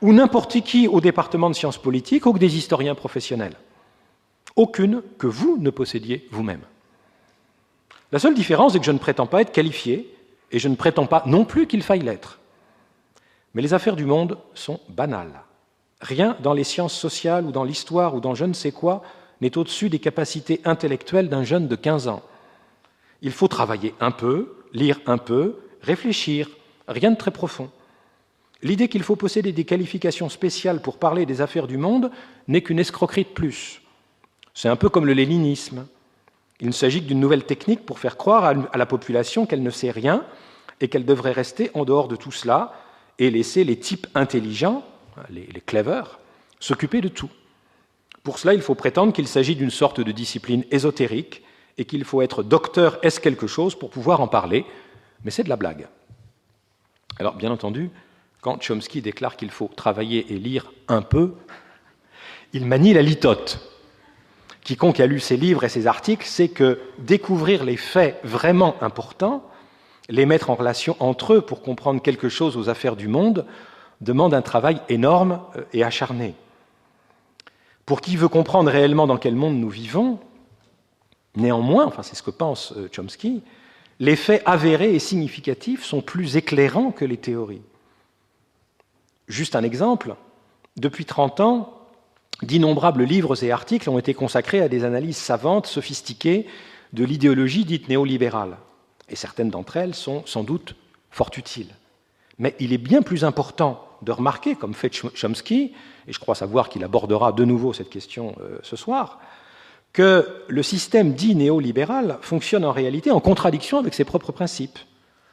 ou n'importe qui au département de sciences politiques ou que des historiens professionnels. Aucune que vous ne possédiez vous-même. La seule différence est que je ne prétends pas être qualifié et je ne prétends pas non plus qu'il faille l'être. Mais les affaires du monde sont banales. Rien dans les sciences sociales ou dans l'histoire ou dans je ne sais quoi n'est au-dessus des capacités intellectuelles d'un jeune de 15 ans. Il faut travailler un peu, lire un peu, réfléchir, rien de très profond. L'idée qu'il faut posséder des qualifications spéciales pour parler des affaires du monde n'est qu'une escroquerie de plus. C'est un peu comme le léninisme. Il ne s'agit que d'une nouvelle technique pour faire croire à la population qu'elle ne sait rien et qu'elle devrait rester en dehors de tout cela et laisser les types intelligents, les clever, s'occuper de tout. Pour cela, il faut prétendre qu'il s'agit d'une sorte de discipline ésotérique et qu'il faut être docteur est-ce quelque chose pour pouvoir en parler, mais c'est de la blague. Alors, bien entendu, quand Chomsky déclare qu'il faut travailler et lire un peu, il manie la litote. Quiconque a lu ses livres et ses articles sait que découvrir les faits vraiment importants, les mettre en relation entre eux pour comprendre quelque chose aux affaires du monde, demande un travail énorme et acharné. Pour qui veut comprendre réellement dans quel monde nous vivons, néanmoins, c'est ce que pense Chomsky, les faits avérés et significatifs sont plus éclairants que les théories. Juste un exemple, depuis 30 ans, d'innombrables livres et articles ont été consacrés à des analyses savantes, sophistiquées de l'idéologie dite néolibérale. Et certaines d'entre elles sont sans doute fort utiles. Mais il est bien plus important de remarquer, comme fait Chomsky, et je crois savoir qu'il abordera de nouveau cette question ce soir, que le système dit néolibéral fonctionne en réalité en contradiction avec ses propres principes.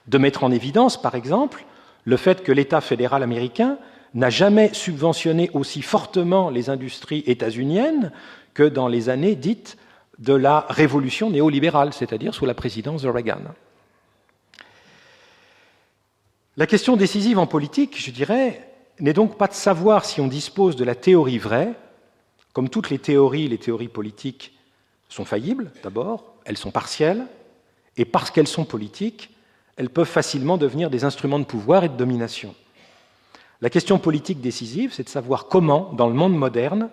de mettre en évidence, par exemple, le fait que l'État fédéral américain n'a jamais subventionné aussi fortement les industries états-uniennes que dans les années dites de la révolution néolibérale, c'est-à-dire sous la présidence de Reagan. La question décisive en politique, je dirais, n'est donc pas de savoir si on dispose de la théorie vraie. Comme toutes les théories politiques sont faillibles, d'abord, elles sont partielles, et parce qu'elles sont politiques, elles peuvent facilement devenir des instruments de pouvoir et de domination. La question politique décisive, c'est de savoir comment, dans le monde moderne,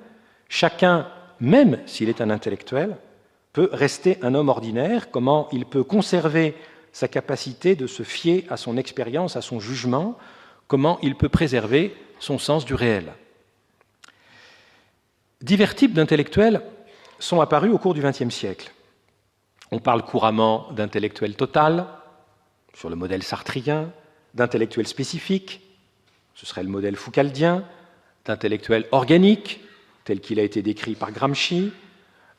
chacun, même s'il est un intellectuel, peut rester un homme ordinaire, comment il peut conserver sa capacité de se fier à son expérience, à son jugement, comment il peut préserver son sens du réel. Divers types d'intellectuels sont apparus au cours du XXe siècle. On parle couramment d'intellectuel total, sur le modèle sartrien, d'intellectuel spécifique, ce serait le modèle foucaldien, d'intellectuel organique, tel qu'il a été décrit par Gramsci,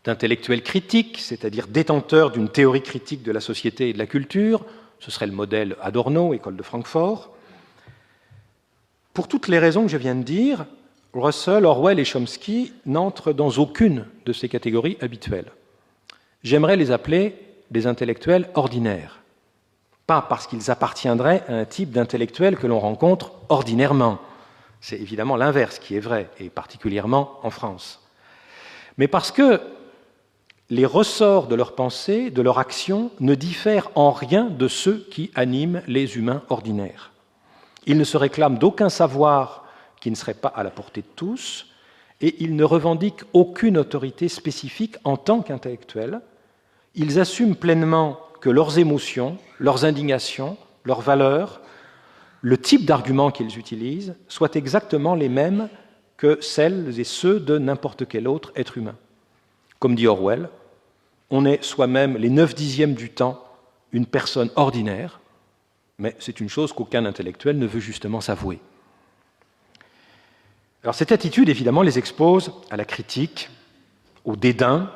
d'intellectuel critique, c'est-à-dire détenteur d'une théorie critique de la société et de la culture, ce serait le modèle Adorno, école de Francfort. Pour toutes les raisons que je viens de dire, Russell, Orwell et Chomsky n'entrent dans aucune de ces catégories habituelles. J'aimerais les appeler des intellectuels ordinaires, pas parce qu'ils appartiendraient à un type d'intellectuel que l'on rencontre ordinairement. C'est évidemment l'inverse qui est vrai, et particulièrement en France. Mais parce que les ressorts de leur pensée, de leur action, ne diffèrent en rien de ceux qui animent les humains ordinaires. Ils ne se réclament d'aucun savoir qui ne serait pas à la portée de tous, et ils ne revendiquent aucune autorité spécifique en tant qu'intellectuels. Ils assument pleinement que leurs émotions, leurs indignations, leurs valeurs, le type d'arguments qu'ils utilisent, soient exactement les mêmes que celles et ceux de n'importe quel autre être humain. Comme dit Orwell, on est soi-même les 9/10 du temps une personne ordinaire, mais c'est une chose qu'aucun intellectuel ne veut justement s'avouer. Alors cette attitude, évidemment, les expose à la critique, au dédain.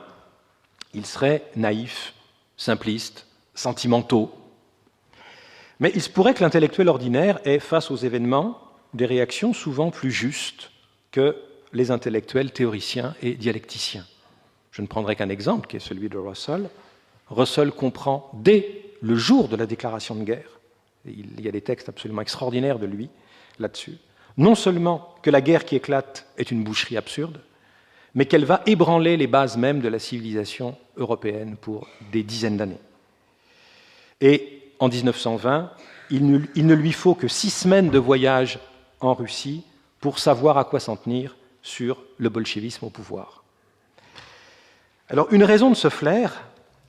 Ils seraient naïfs, simplistes, sentimentaux. Mais il se pourrait que l'intellectuel ordinaire ait, face aux événements, des réactions souvent plus justes que les intellectuels théoriciens et dialecticiens. Je ne prendrai qu'un exemple, qui est celui de Russell. Russell comprend dès le jour de la déclaration de guerre, et il y a des textes absolument extraordinaires de lui là-dessus, non seulement que la guerre qui éclate est une boucherie absurde, mais qu'elle va ébranler les bases mêmes de la civilisation européenne pour des dizaines d'années. Et en 1920, il ne lui faut que 6 semaines de voyage en Russie pour savoir à quoi s'en tenir sur le bolchevisme au pouvoir. Alors, une raison de ce flair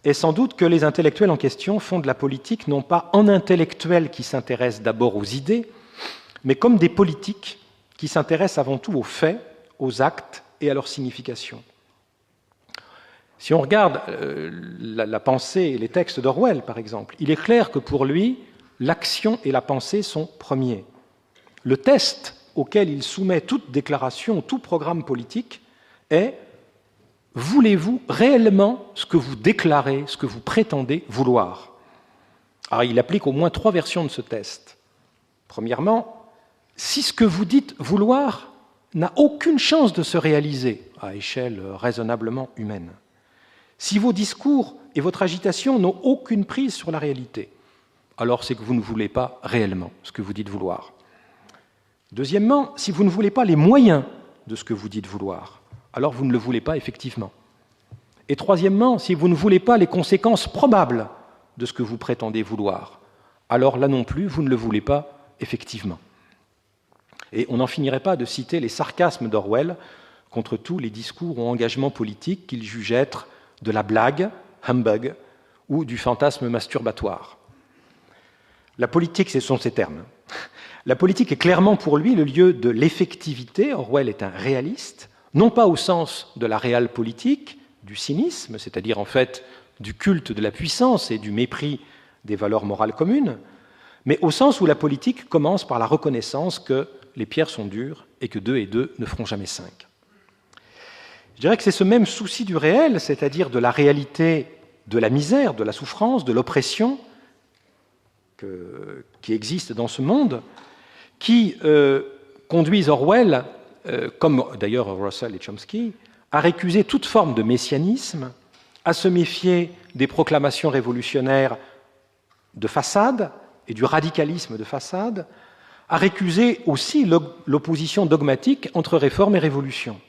est sans doute que les intellectuels en question font de la politique non pas en intellectuels qui s'intéressent d'abord aux idées, mais comme des politiques qui s'intéressent avant tout aux faits, aux actes et à leur signification. Si on regarde la pensée et les textes d'Orwell, par exemple, il est clair que pour lui, l'action et la pensée sont premiers. Le test auquel il soumet toute déclaration, tout programme politique est « Voulez-vous réellement ce que vous déclarez, ce que vous prétendez vouloir ?» Alors il applique au moins 3 versions de ce test. Premièrement, si ce que vous dites vouloir n'a aucune chance de se réaliser à échelle raisonnablement humaine, si vos discours et votre agitation n'ont aucune prise sur la réalité, alors c'est que vous ne voulez pas réellement ce que vous dites vouloir. Deuxièmement, si vous ne voulez pas les moyens de ce que vous dites vouloir, alors vous ne le voulez pas effectivement. Et troisièmement, si vous ne voulez pas les conséquences probables de ce que vous prétendez vouloir, alors là non plus, vous ne le voulez pas effectivement. Et on n'en finirait pas de citer les sarcasmes d'Orwell contre tous les discours ou engagements politiques qu'il juge être de la blague, humbug, ou du fantasme masturbatoire. La politique, ce sont ces termes. La politique est clairement pour lui le lieu de l'effectivité. Orwell est un réaliste, non pas au sens de la réelle politique, du cynisme, c'est-à-dire en fait du culte de la puissance et du mépris des valeurs morales communes, mais au sens où la politique commence par la reconnaissance que les pierres sont dures et que 2 et 2 ne feront jamais 5. Je dirais que c'est ce même souci du réel, c'est-à-dire de la réalité de la misère, de la souffrance, de l'oppression, qui existent dans ce monde, qui conduisent Orwell, comme d'ailleurs Russell et Chomsky, à récuser toute forme de messianisme, à se méfier des proclamations révolutionnaires de façade et du radicalisme de façade, à récuser aussi l'opposition dogmatique entre réforme et révolution.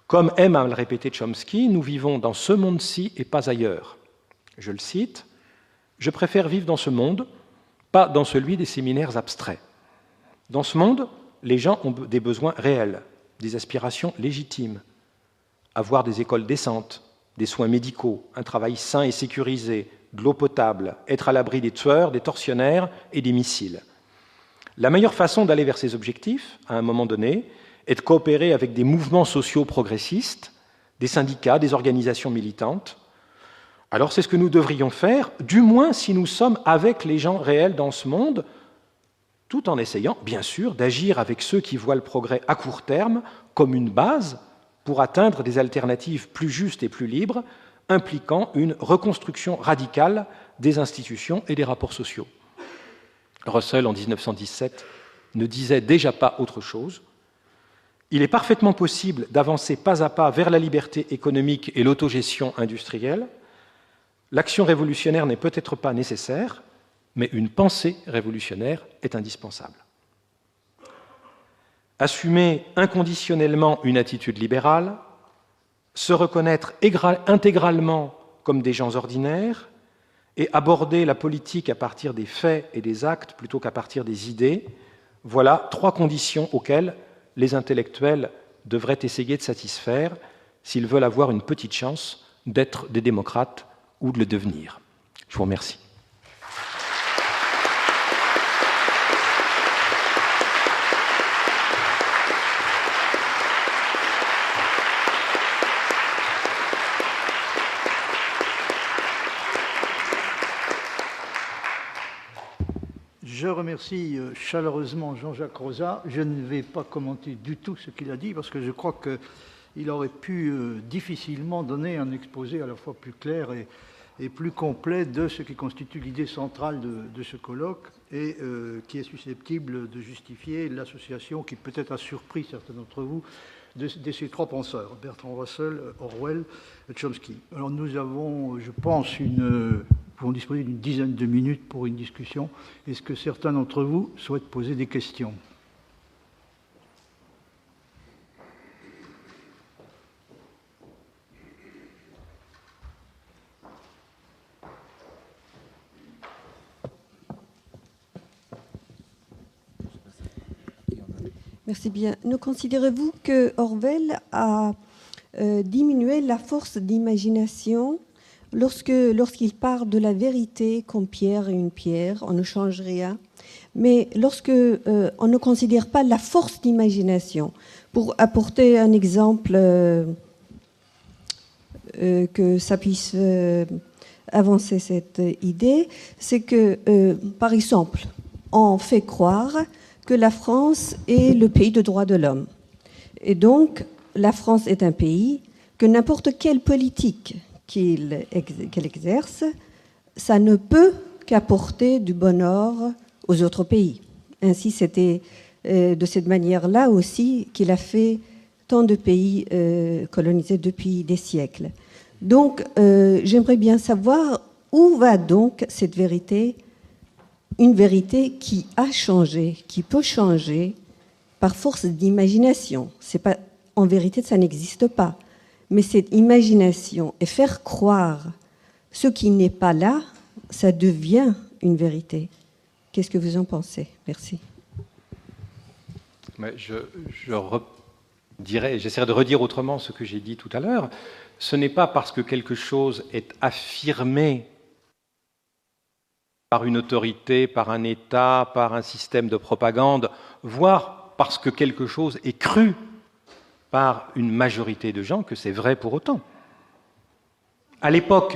Comme aime à le répéter Chomsky, nous vivons dans ce monde-ci et pas ailleurs. Je le cite, « Je préfère vivre dans ce monde, pas dans celui des séminaires abstraits. Dans ce monde, les gens ont des besoins réels, des aspirations légitimes. Avoir des écoles décentes, des soins médicaux, un travail sain et sécurisé, de l'eau potable, être à l'abri des tueurs, des tortionnaires et des missiles. La meilleure façon d'aller vers ces objectifs, à un moment donné, est de coopérer avec des mouvements sociaux progressistes, des syndicats, des organisations militantes. Alors c'est ce que nous devrions faire, du moins si nous sommes avec les gens réels dans ce monde, tout en essayant, bien sûr, d'agir avec ceux qui voient le progrès à court terme comme une base pour atteindre des alternatives plus justes et plus libres, impliquant une reconstruction radicale des institutions et des rapports sociaux. Russell, en 1917, ne disait déjà pas autre chose. Il est parfaitement possible d'avancer pas à pas vers la liberté économique et l'autogestion industrielle. L'action révolutionnaire n'est peut-être pas nécessaire, mais une pensée révolutionnaire est indispensable. Assumer inconditionnellement une attitude libérale, se reconnaître intégralement comme des gens ordinaires et aborder la politique à partir des faits et des actes plutôt qu'à partir des idées, voilà 3 conditions auxquelles les intellectuels devraient essayer de satisfaire s'ils veulent avoir une petite chance d'être des démocrates ou de le devenir. Je vous remercie. Je remercie chaleureusement Jean-Jacques Rosa. Je ne vais pas commenter du tout ce qu'il a dit parce que je crois qu'il aurait pu difficilement donner un exposé à la fois plus clair et plus complet de ce qui constitue l'idée centrale de ce colloque et qui est susceptible de justifier l'association qui peut-être a surpris certains d'entre vous de ces 3 penseurs, Bertrand Russell, Orwell et Chomsky. Alors nous avons, je pense, nous pouvons disposer d'une dizaine de minutes pour une discussion. Est-ce que certains d'entre vous souhaitent poser des questions ? Merci bien. Ne considérez-vous que Orwell a diminué la force d'imagination lorsqu'il parle de la vérité comme pierre et une pierre, on ne change rien. Mais lorsque on ne considère pas la force d'imagination, pour apporter un exemple que ça puisse avancer cette idée, c'est que, par exemple, on fait croire que la France est le pays de droits de l'homme. Et donc, la France est un pays que n'importe quelle politique qu'elle exerce, ça ne peut qu'apporter du bonheur aux autres pays. Ainsi, c'était de cette manière-là aussi qu'il a fait tant de pays colonisés depuis des siècles. Donc, j'aimerais bien savoir où va donc cette vérité, une vérité qui a changé, qui peut changer par force d'imagination. C'est pas, en vérité, ça n'existe pas. Mais cette imagination et faire croire ce qui n'est pas là, ça devient une vérité. Qu'est-ce que vous en pensez ? Merci. J'essaierai de redire autrement ce que j'ai dit tout à l'heure. Ce n'est pas parce que quelque chose est affirmé par une autorité, par un État, par un système de propagande, voire parce que quelque chose est cru par une majorité de gens que c'est vrai pour autant. À l'époque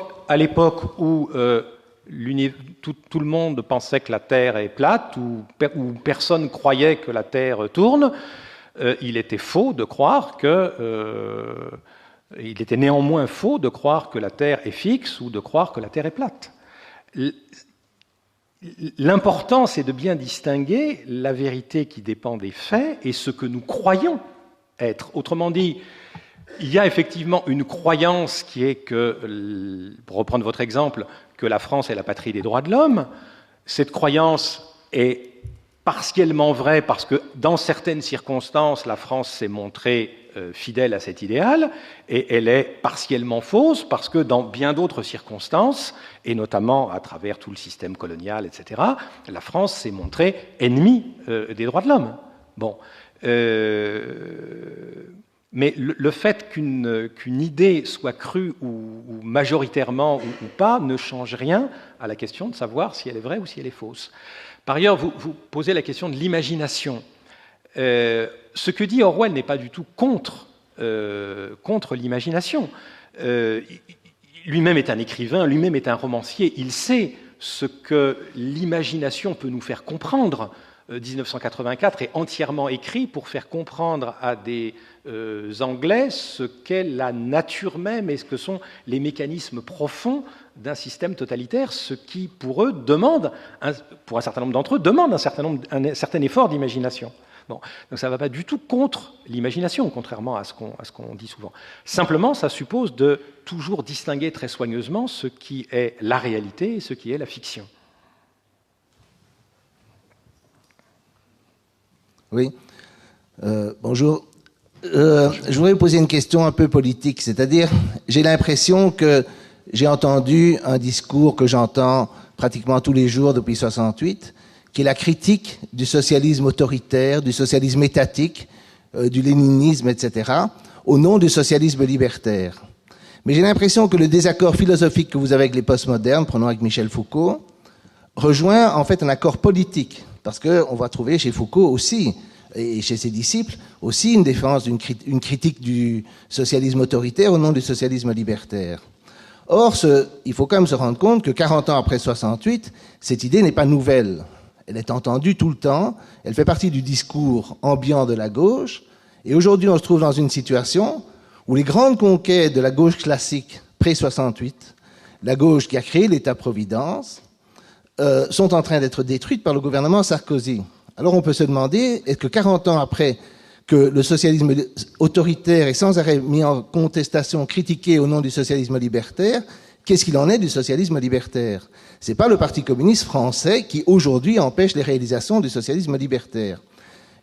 où tout le monde pensait que la Terre est plate, où personne croyait que la Terre tourne, il était néanmoins faux de croire que la Terre est fixe ou de croire que la Terre est plate. l'important, c'est de bien distinguer la vérité qui dépend des faits et ce que nous croyons être. Autrement dit, il y a effectivement une croyance qui est que, pour reprendre votre exemple, que la France est la patrie des droits de l'homme. Cette croyance est partiellement vraie parce que dans certaines circonstances, la France s'est montrée fidèle à cet idéal, et elle est partiellement fausse parce que dans bien d'autres circonstances, et notamment à travers tout le système colonial, etc., la France s'est montrée ennemie des droits de l'homme. Bon. Mais le fait qu'une idée soit crue ou majoritairement ou pas ne change rien à la question de savoir si elle est vraie ou si elle est fausse. Par ailleurs, vous posez la question de l'imagination. Ce que dit Orwell n'est pas du tout contre l'imagination. Lui-même est un écrivain, lui-même est un romancier. Il sait ce que l'imagination peut nous faire comprendre. 1984 est entièrement écrit pour faire comprendre à des Anglais ce qu'est la nature même et ce que sont les mécanismes profonds d'un système totalitaire, ce qui, pour eux, pour un certain nombre d'entre eux, demande un certain effort d'imagination. Bon, donc ça ne va pas du tout contre l'imagination, contrairement à ce qu'on dit souvent. Simplement, ça suppose de toujours distinguer très soigneusement ce qui est la réalité et ce qui est la fiction. Oui. Bonjour. Je voudrais vous poser une question un peu politique, c'est-à-dire, j'ai l'impression que j'ai entendu un discours que j'entends pratiquement tous les jours depuis 68, qui est la critique du socialisme autoritaire, du socialisme étatique, du léninisme, etc., au nom du socialisme libertaire. Mais j'ai l'impression que le désaccord philosophique que vous avez avec les postmodernes, prenons avec Michel Foucault, rejoint en fait un accord politique, parce qu'on va trouver chez Foucault aussi, et chez ses disciples, aussi une défense une critique du socialisme autoritaire au nom du socialisme libertaire. Or, il faut quand même se rendre compte que 40 ans après 68, cette idée n'est pas nouvelle. Elle est entendue tout le temps, elle fait partie du discours ambiant de la gauche, et aujourd'hui on se trouve dans une situation où les grandes conquêtes de la gauche classique pré-68, la gauche qui a créé l'État-providence, sont en train d'être détruites par le gouvernement Sarkozy. Alors on peut se demander, est-ce que 40 ans après que le socialisme autoritaire est sans arrêt mis en contestation, critiqué au nom du socialisme libertaire, qu'est-ce qu'il en est du socialisme libertaire? C'est pas le Parti communiste français qui aujourd'hui empêche les réalisations du socialisme libertaire.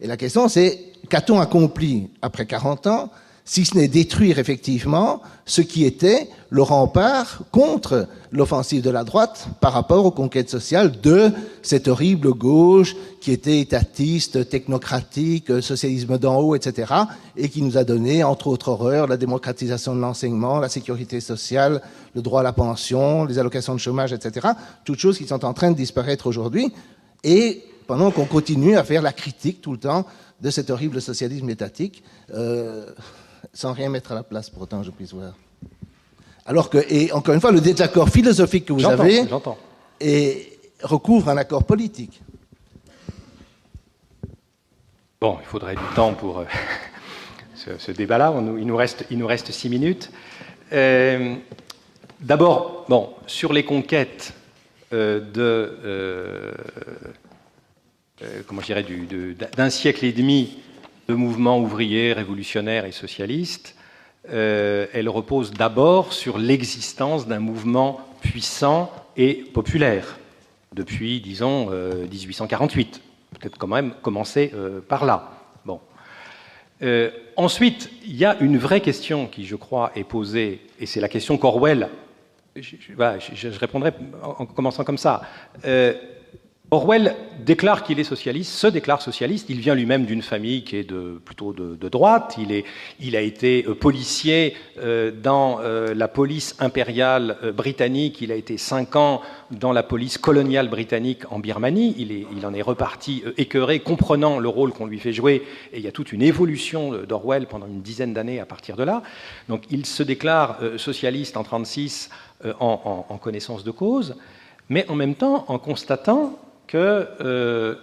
Et la question c'est, qu'a-t-on accompli après 40 ans, si ce n'est détruire effectivement ce qui était le rempart contre l'offensive de la droite par rapport aux conquêtes sociales de cette horrible gauche qui était étatiste, technocratique, socialisme d'en haut, etc., et qui nous a donné, entre autres horreurs, la démocratisation de l'enseignement, la sécurité sociale, le droit à la pension, les allocations de chômage, etc., toutes choses qui sont en train de disparaître aujourd'hui, et pendant qu'on continue à faire la critique tout le temps de cet horrible socialisme étatique, sans rien mettre à la place, pour autant je puisse voir. Alors que, et encore une fois, le désaccord philosophique que vous avez recouvre un accord politique. Bon, il faudrait du temps pour ce débat-là. Il nous reste 6 minutes. D'abord, bon, sur les conquêtes d'un siècle et demi de mouvements ouvriers, révolutionnaires et socialistes, elle repose d'abord sur l'existence d'un mouvement puissant et populaire depuis, disons, 1848. Peut-être quand même commencer par là. Bon. Ensuite, il y a une vraie question qui, je crois, est posée, et c'est la question qu'Orwell... Je répondrai en commençant comme ça. Orwell déclare qu'il est socialiste, se déclare socialiste. Il vient lui-même d'une famille qui est plutôt de droite. Il a été policier dans la police impériale britannique. Il a été 5 ans dans la police coloniale britannique en Birmanie. Il en est reparti écœuré, comprenant le rôle qu'on lui fait jouer. Et il y a toute une évolution d'Orwell pendant une dizaine d'années à partir de là. Donc il se déclare socialiste en 1936 en connaissance de cause, mais en même temps en constatant que,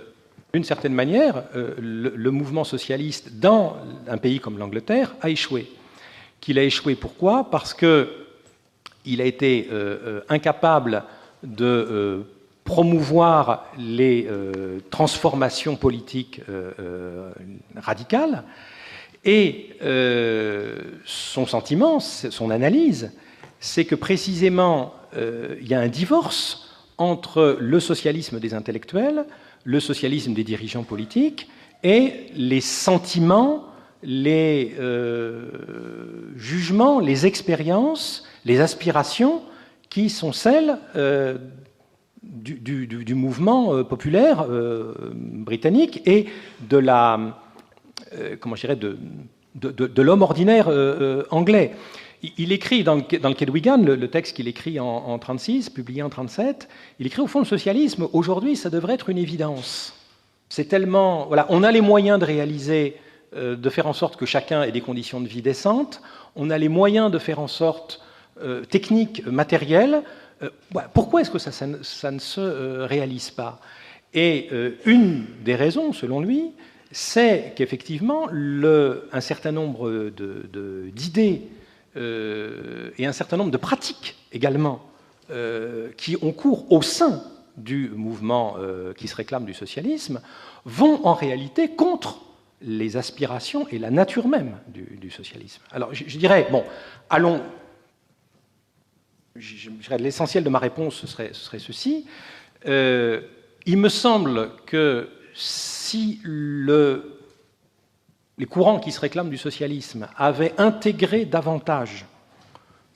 d'une certaine manière, le mouvement socialiste dans un pays comme l'Angleterre a échoué. Qu'il a échoué pourquoi? Parce qu'il a été incapable de promouvoir les transformations politiques radicales. Et son sentiment, son analyse, c'est que précisément, il y a un divorce entre le socialisme des intellectuels, le socialisme des dirigeants politiques et les sentiments, les jugements, les expériences, les aspirations qui sont celles du mouvement populaire britannique et de la, comment je dirais, de l'homme ordinaire anglais. Il écrit dans le Quai de Wigan, le texte qu'il écrit en 1936, publié en 1937, il écrit au fond le socialisme, aujourd'hui, ça devrait être une évidence. C'est tellement... Voilà, on a les moyens de réaliser, de faire en sorte que chacun ait des conditions de vie décentes, on a les moyens de faire en sorte, techniques, matérielles, pourquoi est-ce que ça ne se réalise pas? Et une des raisons, selon lui, c'est qu'effectivement, un certain nombre d'idées et un certain nombre de pratiques également qui ont cours au sein du mouvement qui se réclame du socialisme vont en réalité contre les aspirations et la nature même du socialisme. Alors je dirais, bon, allons... L'essentiel de ma réponse, ce serait ceci. Il me semble que si les courants qui se réclament du socialisme avaient intégré davantage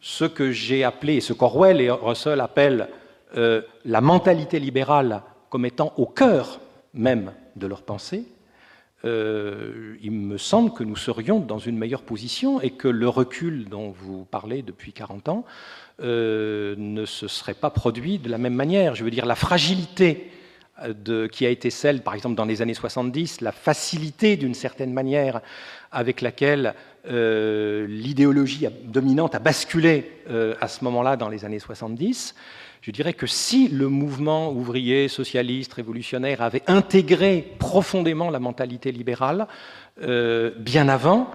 ce que j'ai appelé, ce qu'Orwell et Russell appellent la mentalité libérale comme étant au cœur même de leur pensée, il me semble que nous serions dans une meilleure position et que le recul dont vous parlez depuis 40 ans ne se serait pas produit de la même manière. Je veux dire, la fragilité qui a été celle, par exemple, dans les années 70, la facilité, d'une certaine manière, avec laquelle l'idéologie dominante a basculé à ce moment-là, dans les années 70, je dirais que si le mouvement ouvrier, socialiste, révolutionnaire avait intégré profondément la mentalité libérale, bien avant,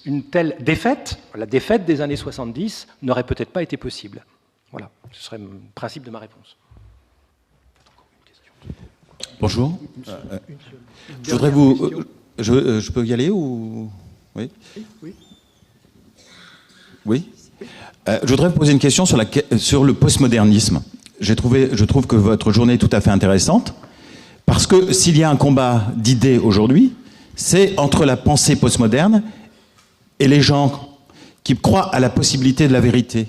une telle défaite, la défaite des années 70, n'aurait peut-être pas été possible. Voilà, ce serait le principe de ma réponse. Bonjour. Je voudrais vous... Je peux y aller ou... Oui. Oui. Je voudrais vous poser une question sur le postmodernisme. Je trouve que votre journée est tout à fait intéressante, parce que s'il y a un combat d'idées aujourd'hui, c'est entre la pensée postmoderne et les gens qui croient à la possibilité de la vérité.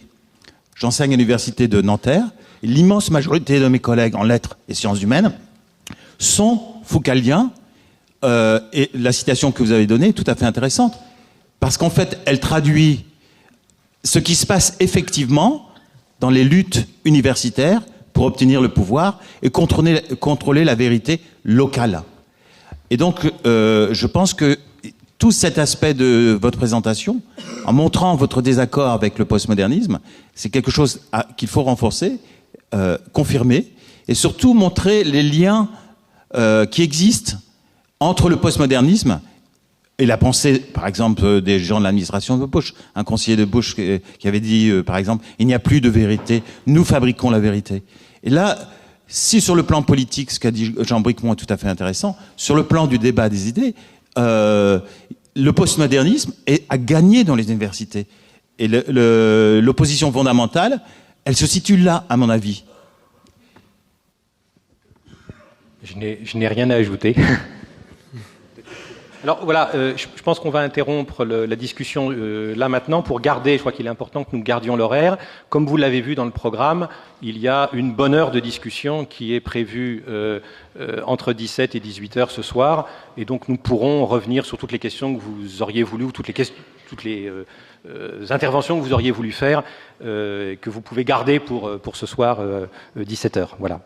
J'enseigne à l'université de Nanterre, et l'immense majorité de mes collègues en lettres et sciences humaines sont foucaldiens, et la citation que vous avez donnée est tout à fait intéressante, parce qu'en fait, elle traduit ce qui se passe effectivement dans les luttes universitaires pour obtenir le pouvoir et contrôler la vérité locale. Et donc, je pense que tout cet aspect de votre présentation, en montrant votre désaccord avec le postmodernisme, c'est quelque chose qu'il faut renforcer, confirmer, et surtout montrer les liens qui existent entre le postmodernisme et la pensée, par exemple, des gens de l'administration de Bush. Un conseiller de Bush qui avait dit, par exemple, « Il n'y a plus de vérité, nous fabriquons la vérité ». Et là, si sur le plan politique, ce qu'a dit Jean Bricmont est tout à fait intéressant, sur le plan du débat des idées, le postmodernisme a gagné dans les universités. Et l'opposition fondamentale, elle se situe là, à mon avis. Je n'ai rien à ajouter. Alors voilà, je pense qu'on va interrompre la discussion là maintenant pour garder, je crois qu'il est important que nous gardions l'horaire. Comme vous l'avez vu dans le programme, il y a une bonne heure de discussion qui est prévue entre 17 et 18 heures ce soir, et donc nous pourrons revenir sur toutes les questions que vous auriez voulu, ou toutes les interventions que vous auriez voulu faire, que vous pouvez garder pour ce soir 17 heures. Voilà.